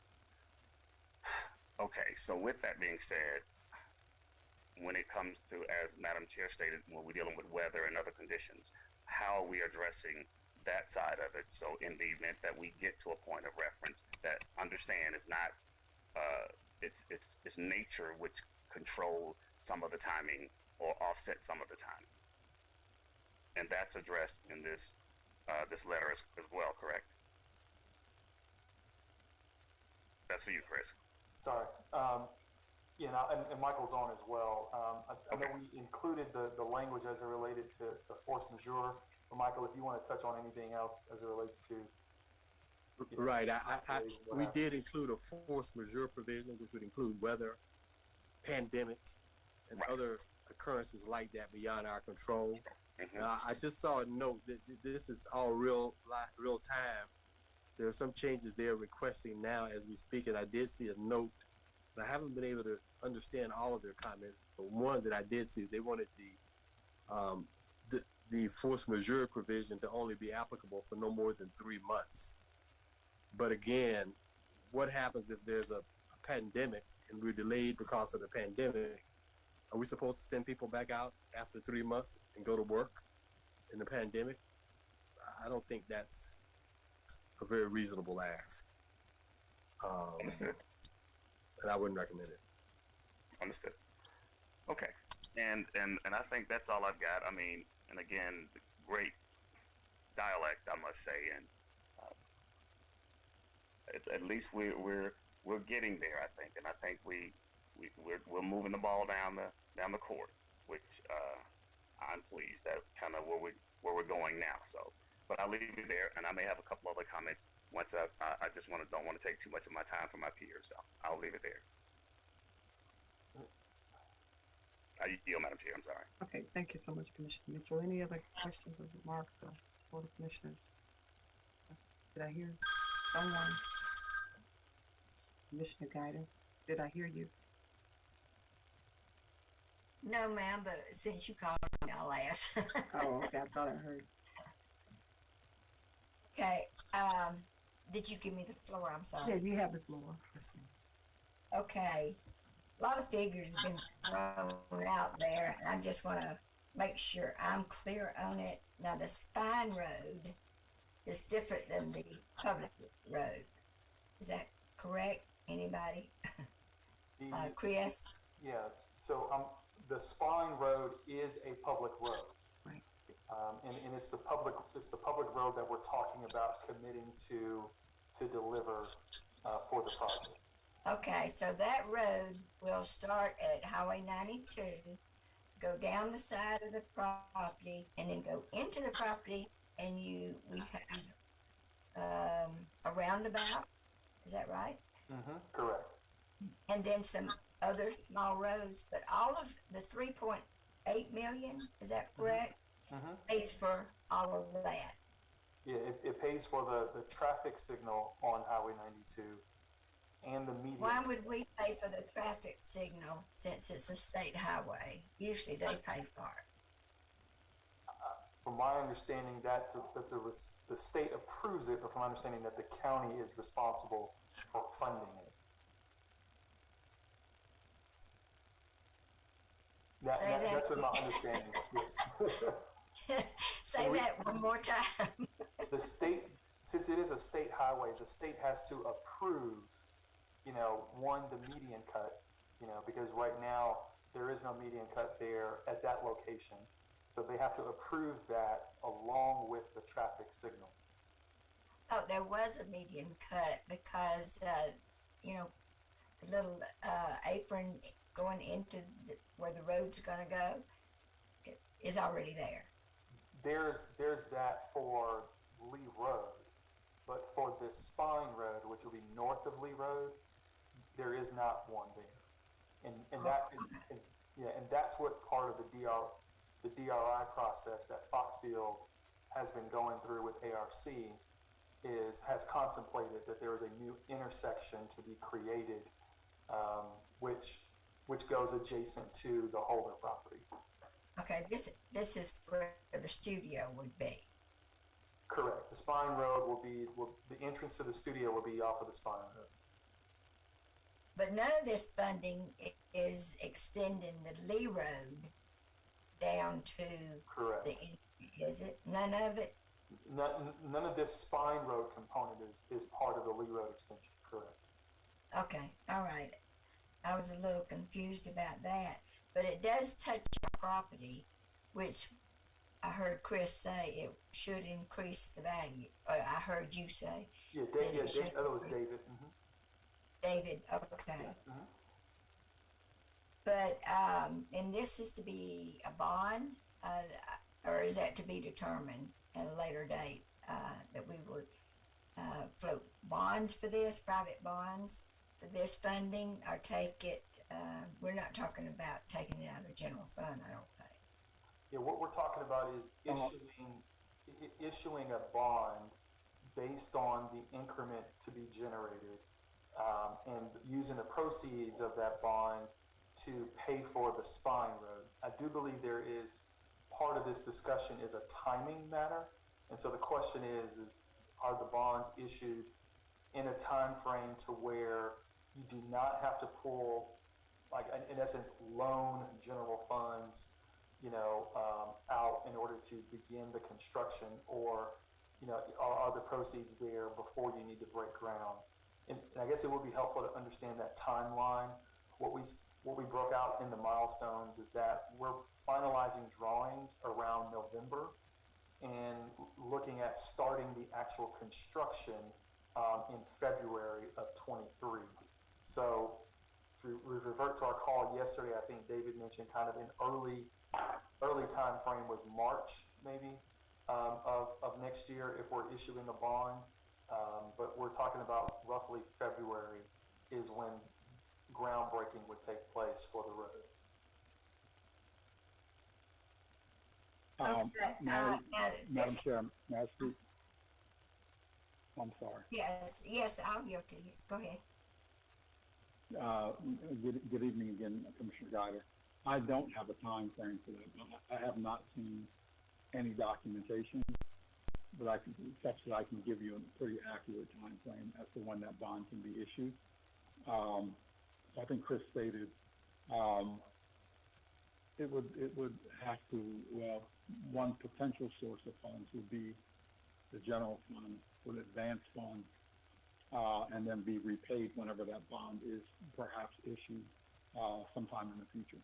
with that being said, when it comes to, as Madam Chair stated, when we're dealing with weather and other conditions, how are we addressing that side of it? So in the event that we get to a point of reference that understand is not, it's nature which control some of the timing or offset some of the timing. And that's addressed in this letter as well, correct? That's for you, Chris. Sorry. And Michael's on as well. I know we included the language as it related to force majeure. But Michael, if you want to touch on anything else as it relates to. Right. We did include a force majeure provision, which would include weather, pandemic, and other occurrences like that beyond our control. Mm-hmm. I just saw a note that this is all real time. There are some changes they're requesting now as we speak, and I did see a note, but I haven't been able to understand all of their comments. But one that I did see, they wanted the force majeure provision to only be applicable for no more than 3 months. But again, what happens if there's a pandemic and we're delayed because of the pandemic? Are we supposed to send people back out after 3 months and go to work in the pandemic? I don't think that's a very reasonable ask. Understood. And I wouldn't recommend it. Understood. Okay. And I think that's all I've got. I mean, and again, great dialect, I must say, and at least we're getting there, I think, and I think we're moving the ball down the court, which I'm pleased. That's kind of where we're going now. So, but I'll leave it there, and I may have a couple other comments once I just don't want to take too much of my time from my peers. So I'll leave it there. I yield, Madam Chair. I'm sorry. Okay, thank you so much, Commissioner Mitchell. Any other questions or remarks of Board of Commissioners? Did I hear someone? Commissioner Guida, did I hear you? No, ma'am, but since you called me, I'll ask. Oh, okay, I thought I heard. Okay, did you give me the floor? I'm sorry. Yeah, you have the floor. Yes, ma'am. Okay, a lot of figures have been thrown out there, and I just want to make sure I'm clear on it. Now, the spine road is different than the public road. Is that correct? Anybody? Chris? Yeah. So the Spine Road is a public road. Right. And it's the public road that we're talking about committing to deliver for the project. Okay, so that road will start at Highway 92, go down the side of the property, and then go into the property, and we have a roundabout. Is that right? Mm-hmm. Correct. And then some other small roads, but all of the 3.8 million, is that correct? Mm-hmm. Pays for all of that. Yeah, it pays for the traffic signal on Highway 92 and the median. Why would we pay for the traffic signal since it's a state highway? Usually they pay for it. From my understanding, the state approves it, but from my understanding that the county is responsible for funding it. That's what my understanding is. Say that one more time. The state, since it is a state highway, the state has to approve, the median cut, because right now there is no median cut there at that location. So they have to approve that along with the traffic signal. Oh, there was a median cut because, the little apron going into where the road's going to go is already there. There's that for Lee Road, but for this Spine Road, which will be north of Lee Road, there is not one there, and that's what part of the DRI process that Foxfield has been going through with ARC has contemplated that there is a new intersection to be created, which goes adjacent to the Holder property. Okay, this is where the studio would be. Correct. The Spine Road the entrance to the studio will be off of the Spine Road. But none of this funding is extending the Lee Road down to Correct. Is it? None of it? None of this Spine Road component is part of the Lee Road extension. Correct. Okay, all right. I was a little confused about that, but it does touch our property, which I heard Chris say it should increase the value. I heard you say. Yeah, that was David. Mm-hmm. David, okay. Mm-hmm. But, and this is to be a bond, or is that to be determined at a later date, that we would float bonds for this, private bonds for this funding, or take it, we're not talking about taking it out of the general fund, I don't think. Yeah, what we're talking about is issuing a bond based on the increment to be generated, and using the proceeds of that bond to pay for the Spine Road. I do believe there is part of this discussion is a timing matter, and so the question is are the bonds issued in a time frame to where you do not have to pull, like in essence, loan general funds, out in order to begin the construction, or are the proceeds there before you need to break ground? And I guess it would be helpful to understand that timeline. What we broke out in the milestones is that we're finalizing drawings around November and looking at starting the actual construction in February of 23. So we revert to our call yesterday. I think David mentioned kind of an early time frame was March maybe of next year if we're issuing a bond. But we're talking about roughly February is when groundbreaking would take place for the road. Madam Chair, may I speak? I'm sorry. Yes, I'll yield to you. Go ahead. Good evening again, Commissioner Guider. I don't have a time frame for that. I have not seen any documentation, but such that I can give you a pretty accurate time frame as to when that bond can be issued. I think Chris stated it would have to, well, one potential source of funds would be the general fund with advance funds, and then be repaid whenever that bond is perhaps issued sometime in the future.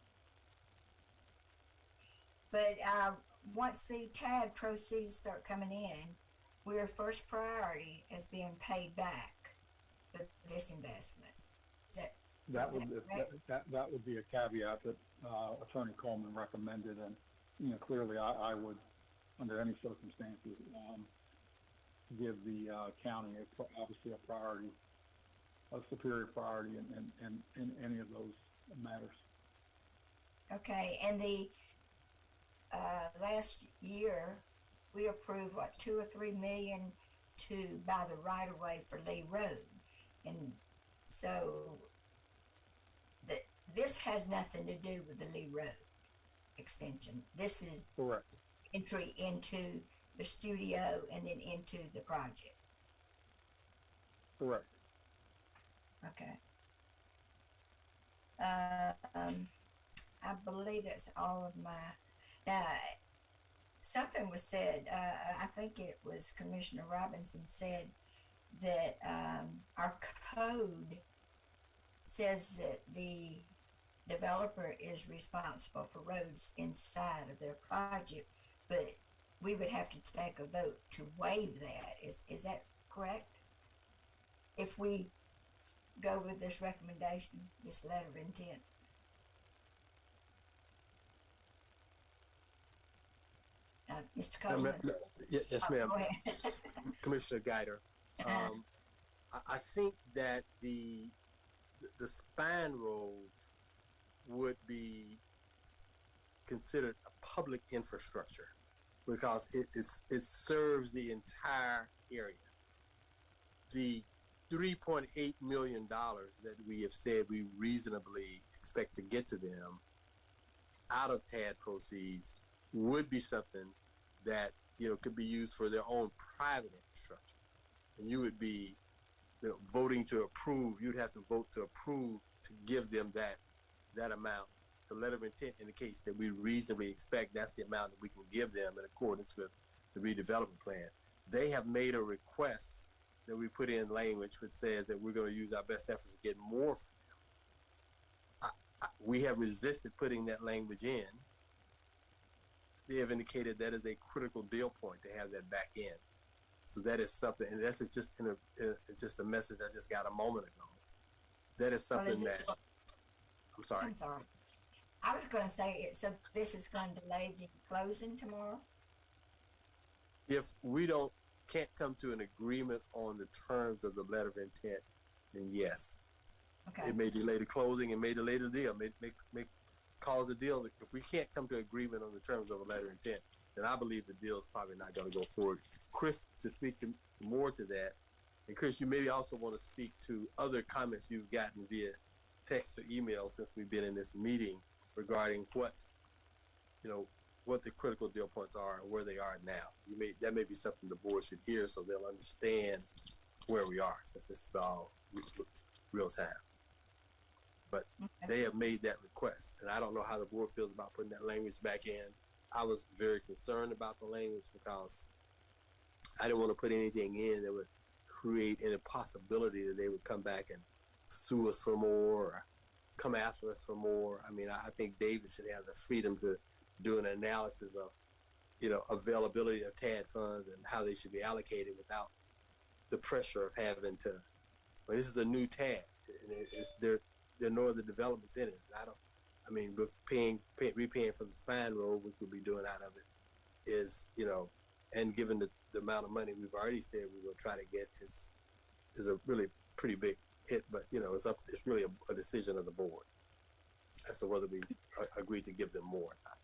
But once the TAD proceeds start coming in, we're first priority as being paid back for this investment. Is that That Is would, that if correct? that would be a caveat that, Attorney Coleman recommended, and, you know, clearly I would, under any circumstances, give the, county obviously a priority, a superior priority in any of those matters. Okay, and the last year we approved what 2 or 3 million to buy the right of way for Lee Road, and so this has nothing to do with the Lee Road extension. This is Correct. entry into the studio and then into the project. Correct. Okay. I believe that's all of my. Now, something was said. I think it was Commissioner Robinson said that our code says that the developer is responsible for roads inside of their project, but we would have to take a vote to waive that. Is that correct? If we go with this recommendation, this letter of intent. Mr. Coleman. Yes, ma'am. Go ahead. Commissioner Guider. I think that the Spine Road would be considered a public infrastructure because it serves the entire area. The $3.8 million that we have said we reasonably expect to get to them out of TAD proceeds would be something that, you know, could be used for their own private infrastructure. And you would be, you know, voting to approve. You'd have to vote to approve to give them that amount. The letter of intent indicates that we reasonably expect that's the amount that we can give them in accordance with the redevelopment plan. They have made a request that we put in language which says that we're going to use our best efforts to get more from them. We have resisted putting that language in. They have indicated that is a critical deal point to have that back in. So that is something, and that's just just a message I just got a moment ago. That is something I'm sorry. I'm sorry. I was going to say so this is going to delay the closing tomorrow? If we can't come to an agreement on the terms of the letter of intent, then yes. Okay. It may delay the closing, it may delay the deal, may cause the deal. If we can't come to agreement on the terms of a letter of intent, then I believe the deal is probably not going to go forward. Chris, to speak more to that, and Chris, you maybe also want to speak to other comments you've gotten via text or email since we've been in this meeting regarding what the critical deal points are and where they are now. That may be something the board should hear so they'll understand where we are, since this is all real time. But they have made that request, and I don't know how the board feels about putting that language back in. I was very concerned about the language because I didn't want to put anything in that would create any possibility that they would come back and sue us for more or come after us for more. I mean, I think David should have the freedom to do an analysis of, you know, availability of TAD funds and how they should be allocated without the pressure of having to. Well, this is a new TAD, and there are no other developments in it. With repaying for the Spine Road, which we'll be doing out of it, is, you know, and given the amount of money we've already said we will try to get is a really pretty big hit. But, you know, it's really a decision of the board as to whether we agree to give them more or not,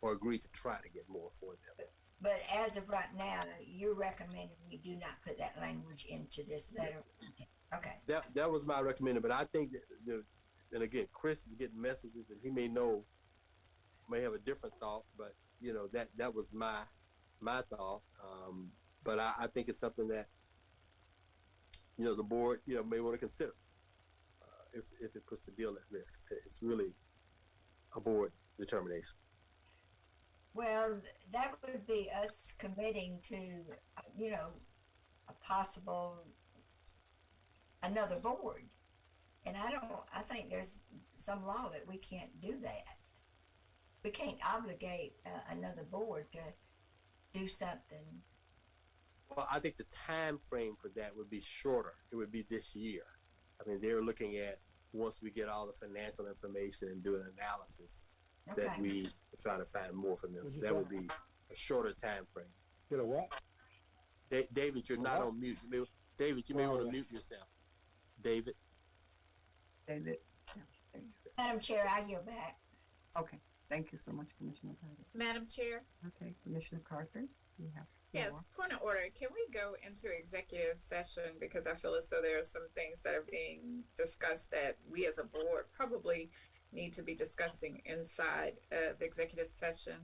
or agree to try to get more for them. But as of right now, you're recommending we do not put that language into this letter. Okay. That was my recommendation, but I think that and again, Chris is getting messages that he may have a different thought, but you know, that was my thought. But I think it's something that, you know, the board, you know, may want to consider if it puts the deal at risk. It's really a board determination. Well, that would be us committing to, you know, a possible another board. And I think there's some law that we can't do that. we can't obligate another board to do something. Well, I think the time frame for that would be shorter. It would be this year. I mean, they're looking at once we get all the financial information and do an analysis, Okay. that we try to find more from them. So that would be a shorter time frame. Get a what? David, you're not on mute. David, you may want to mute yourself. David. David? Yeah, there you Madam Chair, I yield back. go. Okay, thank you so much, Commissioner Carter. Madam Chair, Okay, Commissioner Carter, you have. the yes, floor. point of order. Can we go into executive session because I feel as though there are some things that are being discussed that we as a board probably need to be discussing inside the executive session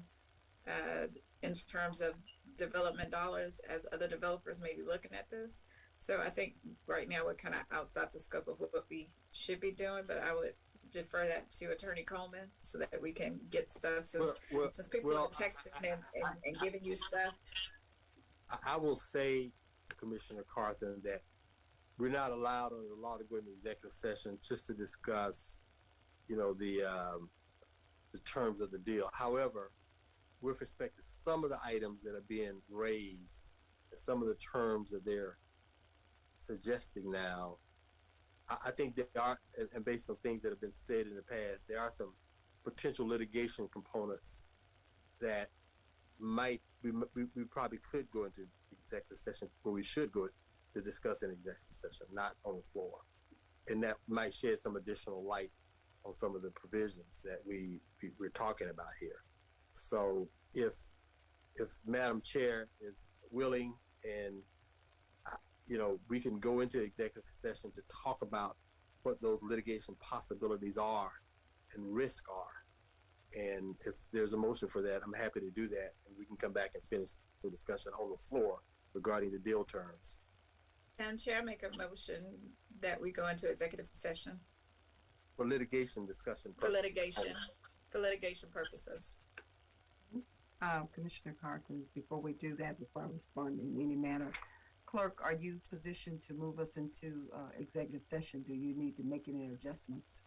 in terms of development dollars as other developers may be looking at this. So I think right now we're kind of outside the scope of what we should be doing, but I would defer that to Attorney Coleman so that we can get stuff since people are texting and giving you stuff. I will say, Commissioner Carthen, that we're not allowed under the law to go into executive session just to discuss, the terms of the deal. However, with respect to some of the items that are being raised, and some of the terms that they're suggesting now, I think there are, and based on things that have been said in the past, there are some potential litigation components that we probably could go into executive session, but we should go to discuss in executive session, not on the floor. And that might shed some additional light on some of the provisions that we're talking about here. So if Madam Chair is willing, and we can go into executive session to talk about what those litigation possibilities are and risk are. And if there's a motion for that, I'm happy to do that, and we can come back and finish the discussion on the floor regarding the deal terms. Madam Chair, I make a motion that we go into executive session For litigation discussion for purposes. litigation purposes. Commissioner Carton, before we do that, before I respond in any manner, Clerk, are you positioned to move us into executive session? Do you need to make any adjustments?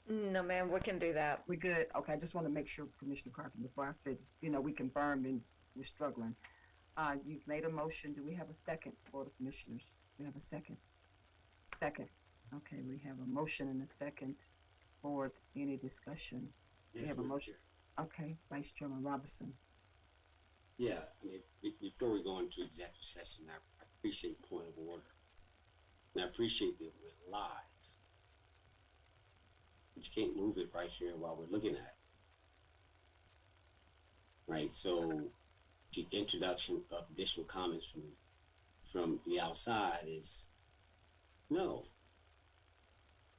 No, ma'am, we can do that. We good? Okay, I just want to make sure, Commissioner Carton, before I said, we confirmed and we're struggling. You've made a motion. Do we have a second for the commissioners? We have a second. Second. Okay, we have a motion and a second for any discussion. Yes, We have a Madam motion. Chair. Okay, Vice Chairman Robinson. Yeah, I mean, before we go into executive session, I appreciate point of order. And I appreciate that we're live. But you can't move it right here while we're looking at it. Right, so the introduction of additional comments from the outside is no.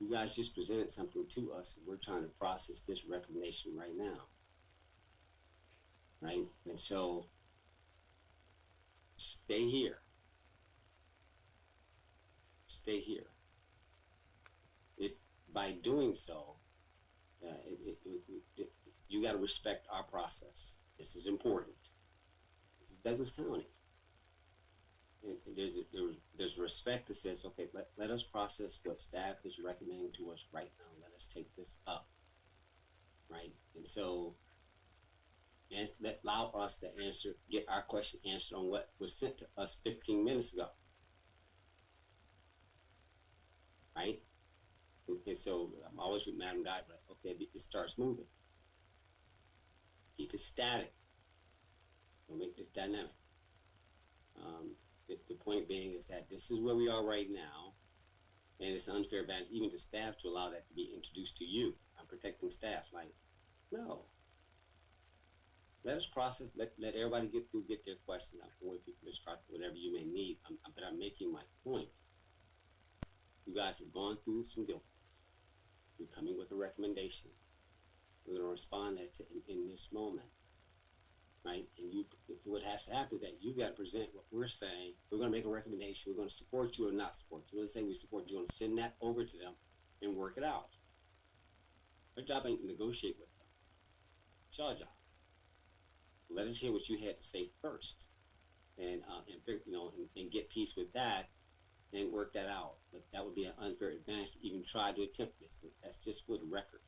You guys just presented something to us, and we're trying to process this recommendation right now. Right? And so stay here. Stay here. By doing so, you got to respect our process. This is important. This is Douglas County. And there's respect that says, okay, let us process what staff is recommending to us right now. Let us take this up. Right? And so allow us to get our question answered on what was sent to us 15 minutes ago. Right? And so I'm always with Madam Guy, but okay, it starts moving. Keep it static. Don't make this dynamic. The point being is that this is where we are right now, and it's an unfair advantage even to staff to allow that to be introduced to you. I'm protecting staff. Like, no. Let us process. Let everybody get their question out. Ms. Carter, whatever you may need. But I'm making my point. You guys have gone through some diligence. You're coming with a recommendation. We're going to respond to in this moment, right? And what has to happen is that you've got to present what we're saying. We're going to make a recommendation. We're going to support you or not support you. Let's say we support you. We're going to send that over to them and work it out. Our job ain't to negotiate with them. It's your job. Let us hear what you had to say first, and get peace with that, and work that out. But that would be an unfair advantage to even try to attempt this. That's just for the record.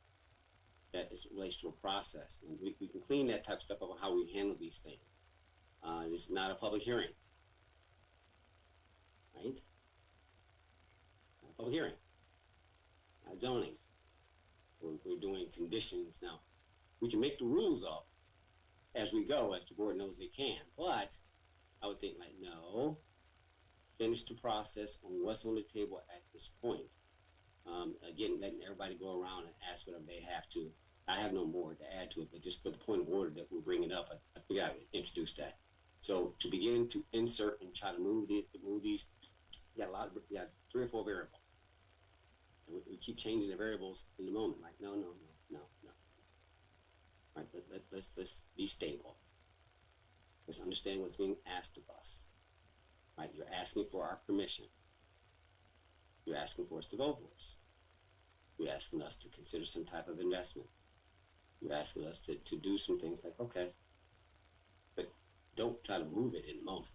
that is relates to a process. And we can clean that type of stuff up on how we handle these things. This is not a public hearing, right? Not a public hearing, not zoning. We're doing conditions. Now, we can make the rules up as we go, as the board knows they can, but I would think like, no, finish the process on what's on the table at this point. Again, letting everybody go around and ask whatever they have to. I have no more to add to it, but just for the point of order that we're bringing up, I figured I would introduce that. So to begin to insert and try to move these, you got 3 or 4 variables. And we keep changing the variables in the moment. Like, no. Right, let's be stable. Let's understand what's being asked of us. Right, you're asking for our permission. You're asking for us to vote for us. You're asking us to consider some type of investment. You're asking us to do some things like, okay, but don't try to move it in the moment.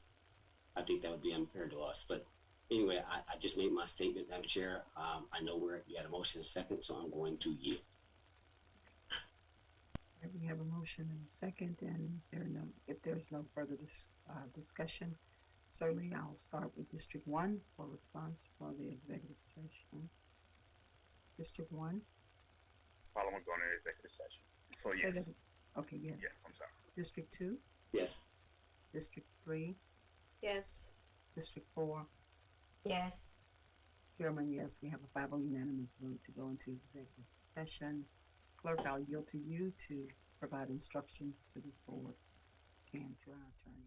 I think that would be unfair to us. But anyway, I just made my statement, Madam Chair. I know we had a motion in a second, so I'm going to yield. We have a motion and a second, and if there's no further discussion, certainly I'll start with District 1 for response for the executive session. District 1? Following going into executive session. So yes. Okay, yes. Yeah, I'm sorry. District 2? Yes. District 3? Yes. District 4? Yes. Chairman, yes, we have a 5-0 unanimous vote to go into executive session. Clerk, I'll yield to you to provide instructions to this board and to our attorney.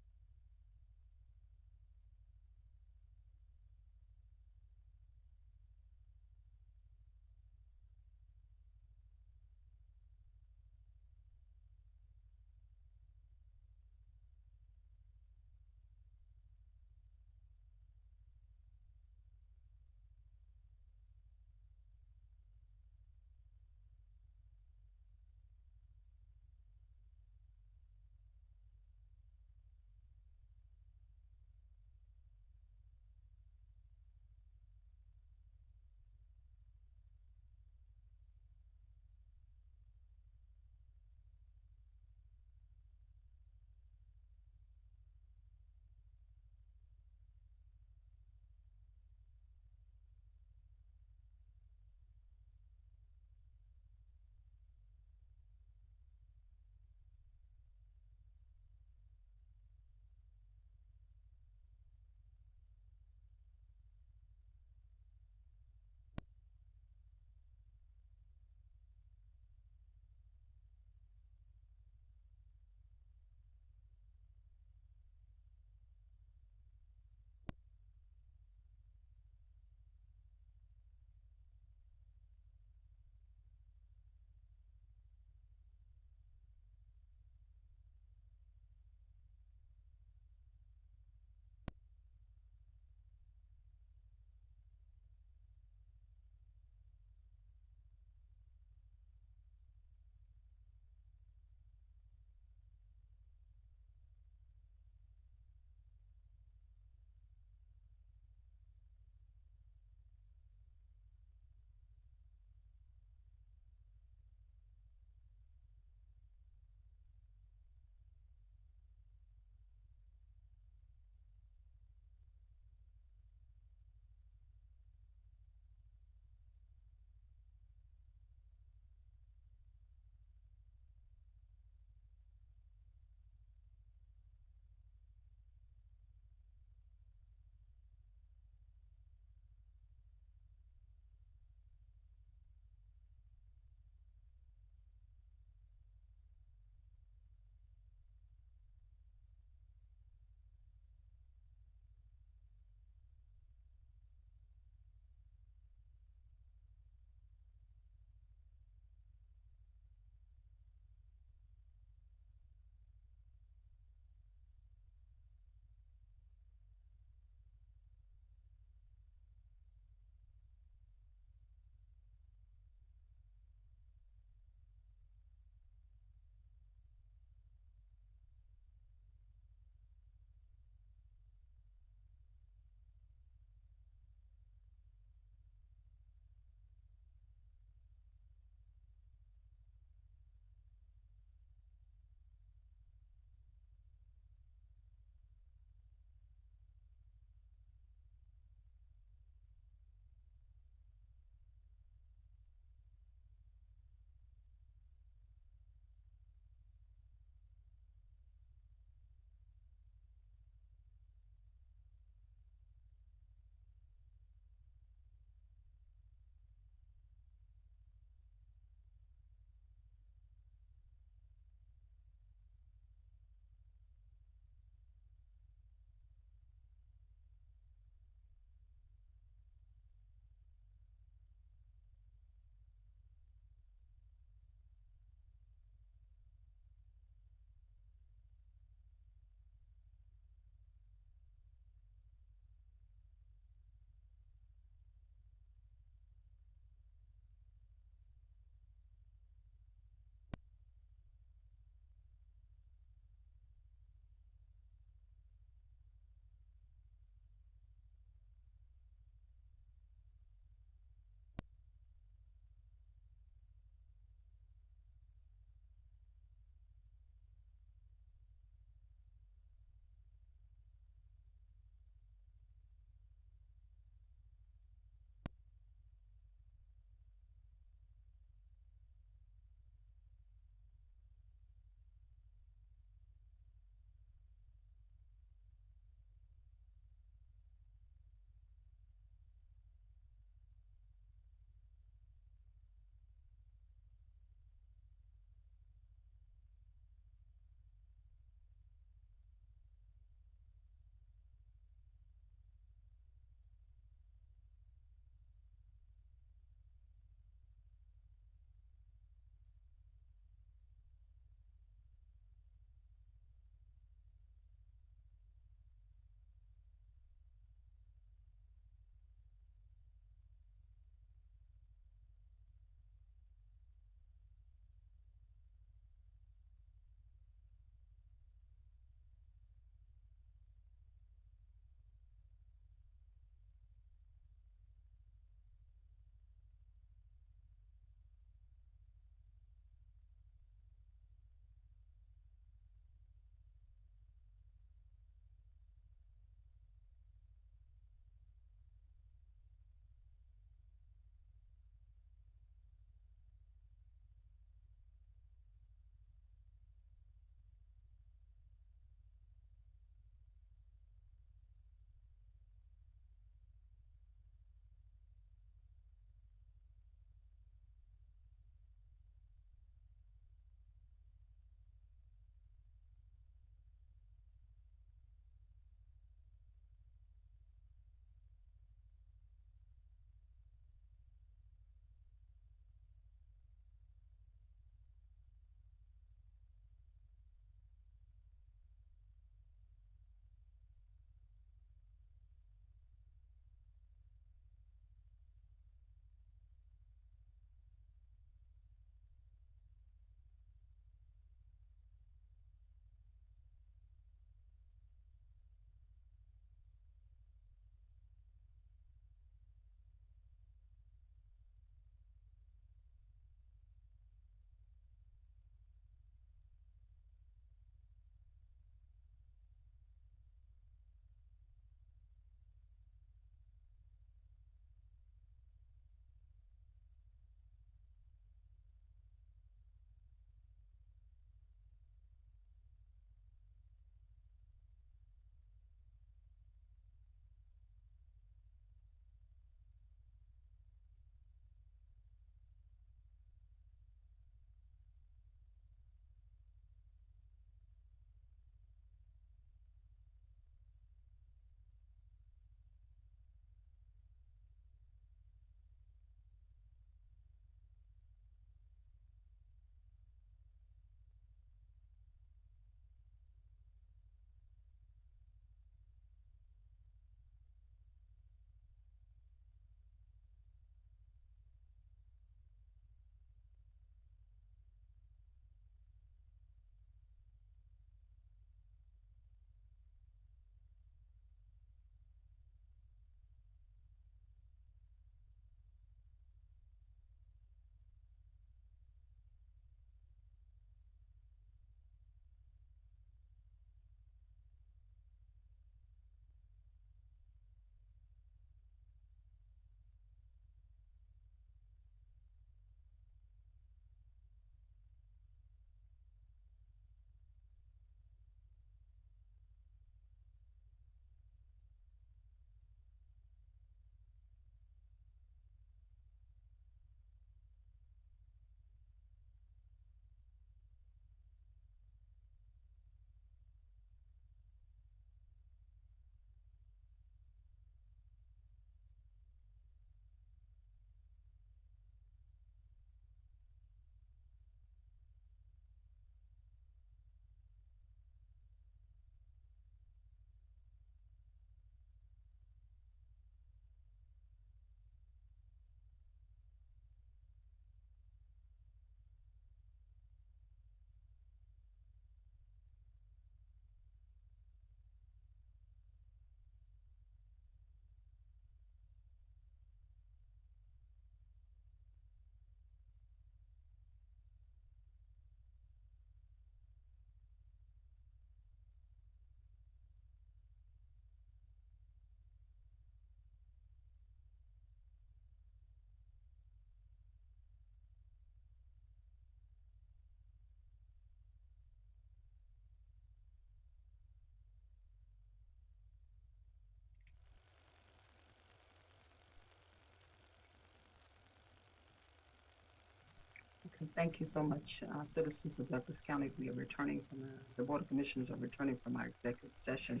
Okay, thank you so much, citizens of Douglas County. We are returning from the Board of Commissioners are returning from our executive session.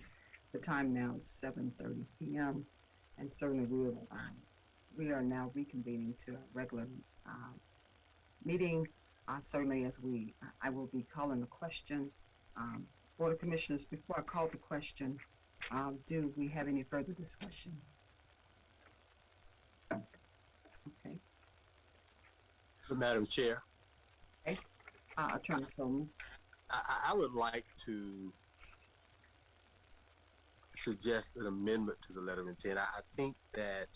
The time now is 7:30 p.m. and certainly we are now reconvening to a regular meeting. Certainly, I will be calling the question. Board of Commissioners, before I call the question, do we have any further discussion? Okay. Madam Chair, Attorney Coleman. I would like to suggest an amendment to the letter of intent. I think that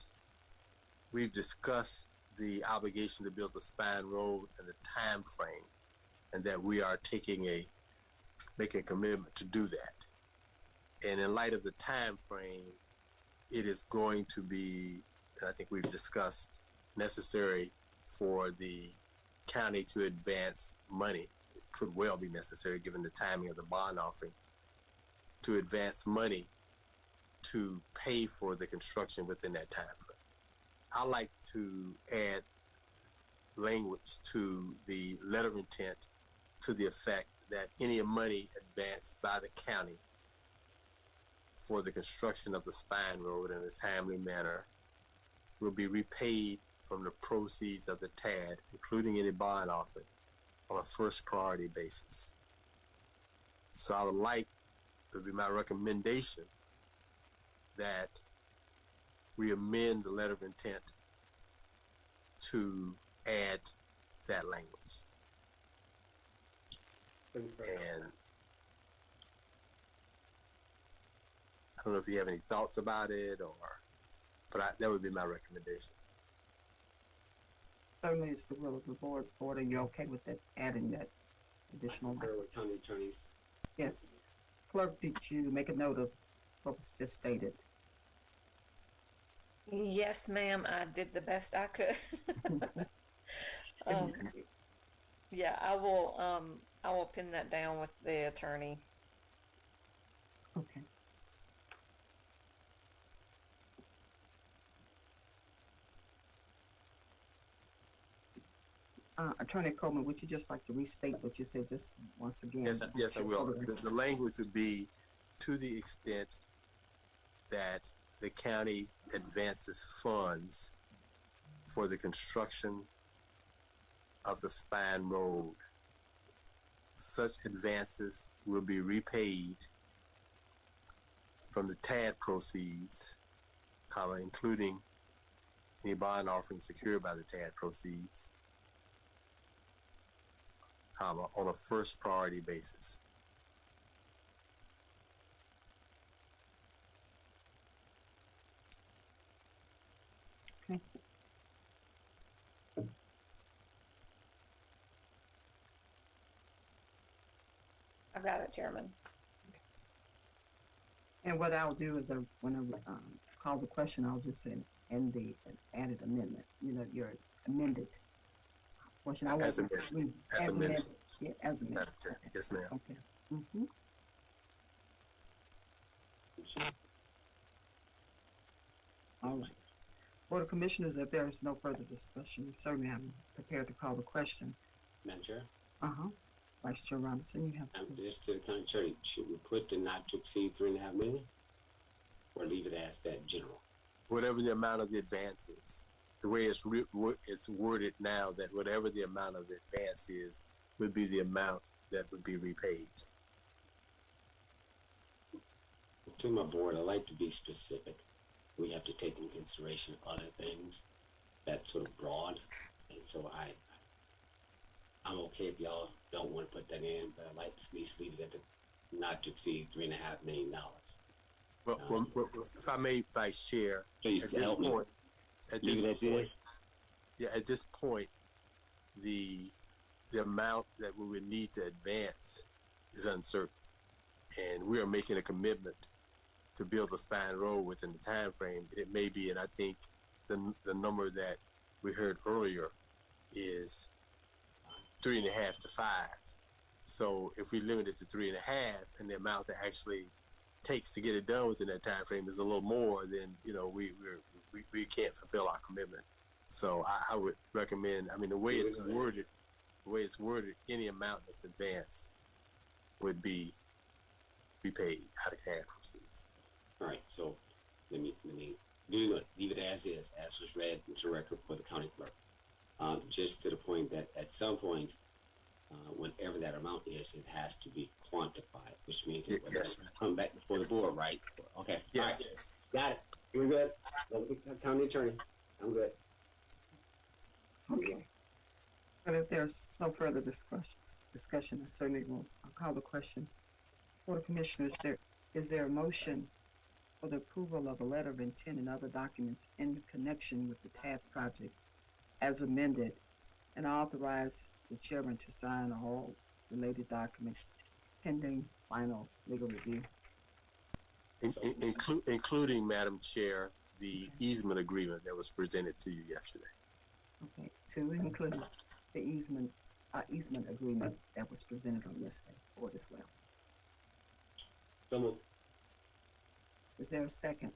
we've discussed the obligation to build a spine road and the time frame, and that we are making a commitment to do that. And in light of the time frame, it is going to be, and I think we've discussed, necessary for the county to advance money. It could well be necessary given the timing of the bond offering to advance money to pay for the construction within that time frame. I like to add language to the letter of intent to the effect that any money advanced by the county for the construction of the spine road in a timely manner will be repaid from the proceeds of the TAD, including any bond offering, on a first priority basis. So I would like, it would be my recommendation that we amend the letter of intent to add that language. And I don't know if you have any thoughts about it, but that would be my recommendation. Certainly, it's the will of the board. Board, are you okay with that? Adding that additional? County attorneys. Yes. Clerk, did you make a note of what was just stated? Yes, ma'am. I did the best I could. Yeah, I will pin that down with the attorney. Okay. Attorney Coleman, would you just like to restate what you said just once again? Yes, I will. The language would be, to the extent that the county advances funds for the construction of the spine road, such advances will be repaid from the TAD proceeds, including any bond offering secured by the TAD proceeds, on a first priority basis. Okay. I've got it, Chairman. And what I'll do is when I call the question, I'll just say, and the added amendment, your amended portion. As amended. Yeah, as amended. Yes, ma'am. Okay. Mm-hmm. All right. Board of Commissioners, if there is no further discussion, certainly I'm prepared to call the question. Madam Chair? Vice Chair Robinson, you have. Just to the county attorney, should we put the not to exceed 3.5 million? Or leave it as that general? Whatever the amount of the advance is. The way it's worded now, that whatever the amount of the advance is, would be the amount that would be repaid. To my board, I like to be specific. We have to take into consideration other things that's sort of broad. And so I'm okay if y'all don't want to put that in, but I'd like to at least leave it at the not to exceed $3.5 million. Well, if I may, Vice Chair, please help me. At this point, the amount that we would need to advance is uncertain, and we are making a commitment to build a spine road within the time frame. It may be, and I think the number that we heard earlier is 3.5 to 5. So if we limit it to 3.5, and the amount that actually takes to get it done within that time frame is a little more, then we can't fulfill our commitment. So I would recommend. I mean, the way it's worded the way it's worded, any amount that's advanced would be repaid out of cash proceeds. All right, so let me leave it as is, as was read into record for the county clerk. Just to the point that at some point, whatever that amount is, it has to be quantified, which means it will come back before the board, right? Okay. Yes. All right. Got it. You're good. County attorney. I'm good. Okay. But if there's no further discussion, I certainly will call the question. Board of Commissioners, is there a motion for the approval of a letter of intent and other documents in connection with the TAP project as amended, and authorize the chairman to sign all related documents pending final legal review? Including, Madam Chair, the easement agreement that was presented to you yesterday. Okay, to include the easement agreement that was presented on yesterday board as well. So moved. Is there a second?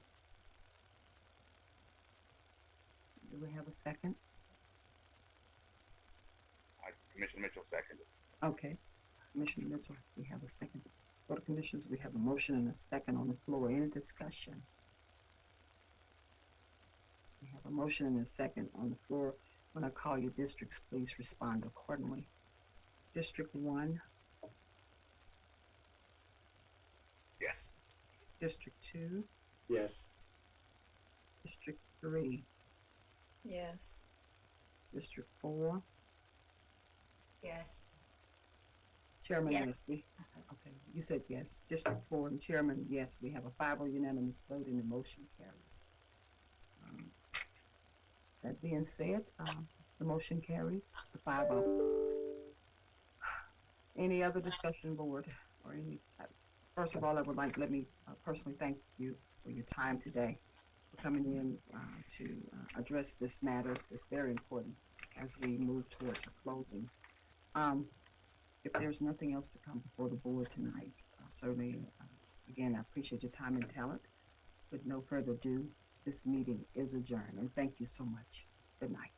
Do we have a second? Commissioner Mitchell seconded. Okay, Commissioner Mitchell, we have a second. Board of Commissioners, we have a motion and a second on the floor. Any discussion? We have a motion and a second on the floor. When I call your districts, please respond accordingly. District 1, Yes. District 2, Yes. District 3, Yes. District 4. Yes. Chairman, Yeah. yes. Okay, you said yes. District 4 and Chairman, yes. We have a 5-0 unanimous vote and the motion carries. That being said, the motion carries, the 5-0. Any other discussion, board, or any? First of all, I would like, let me personally thank you for your time today, for coming in to address this matter. It's very important as we move towards a closing. If there's nothing else to come before the board tonight, certainly, again, I appreciate your time and talent. With no further ado, this meeting is adjourned, and thank you so much. Good night.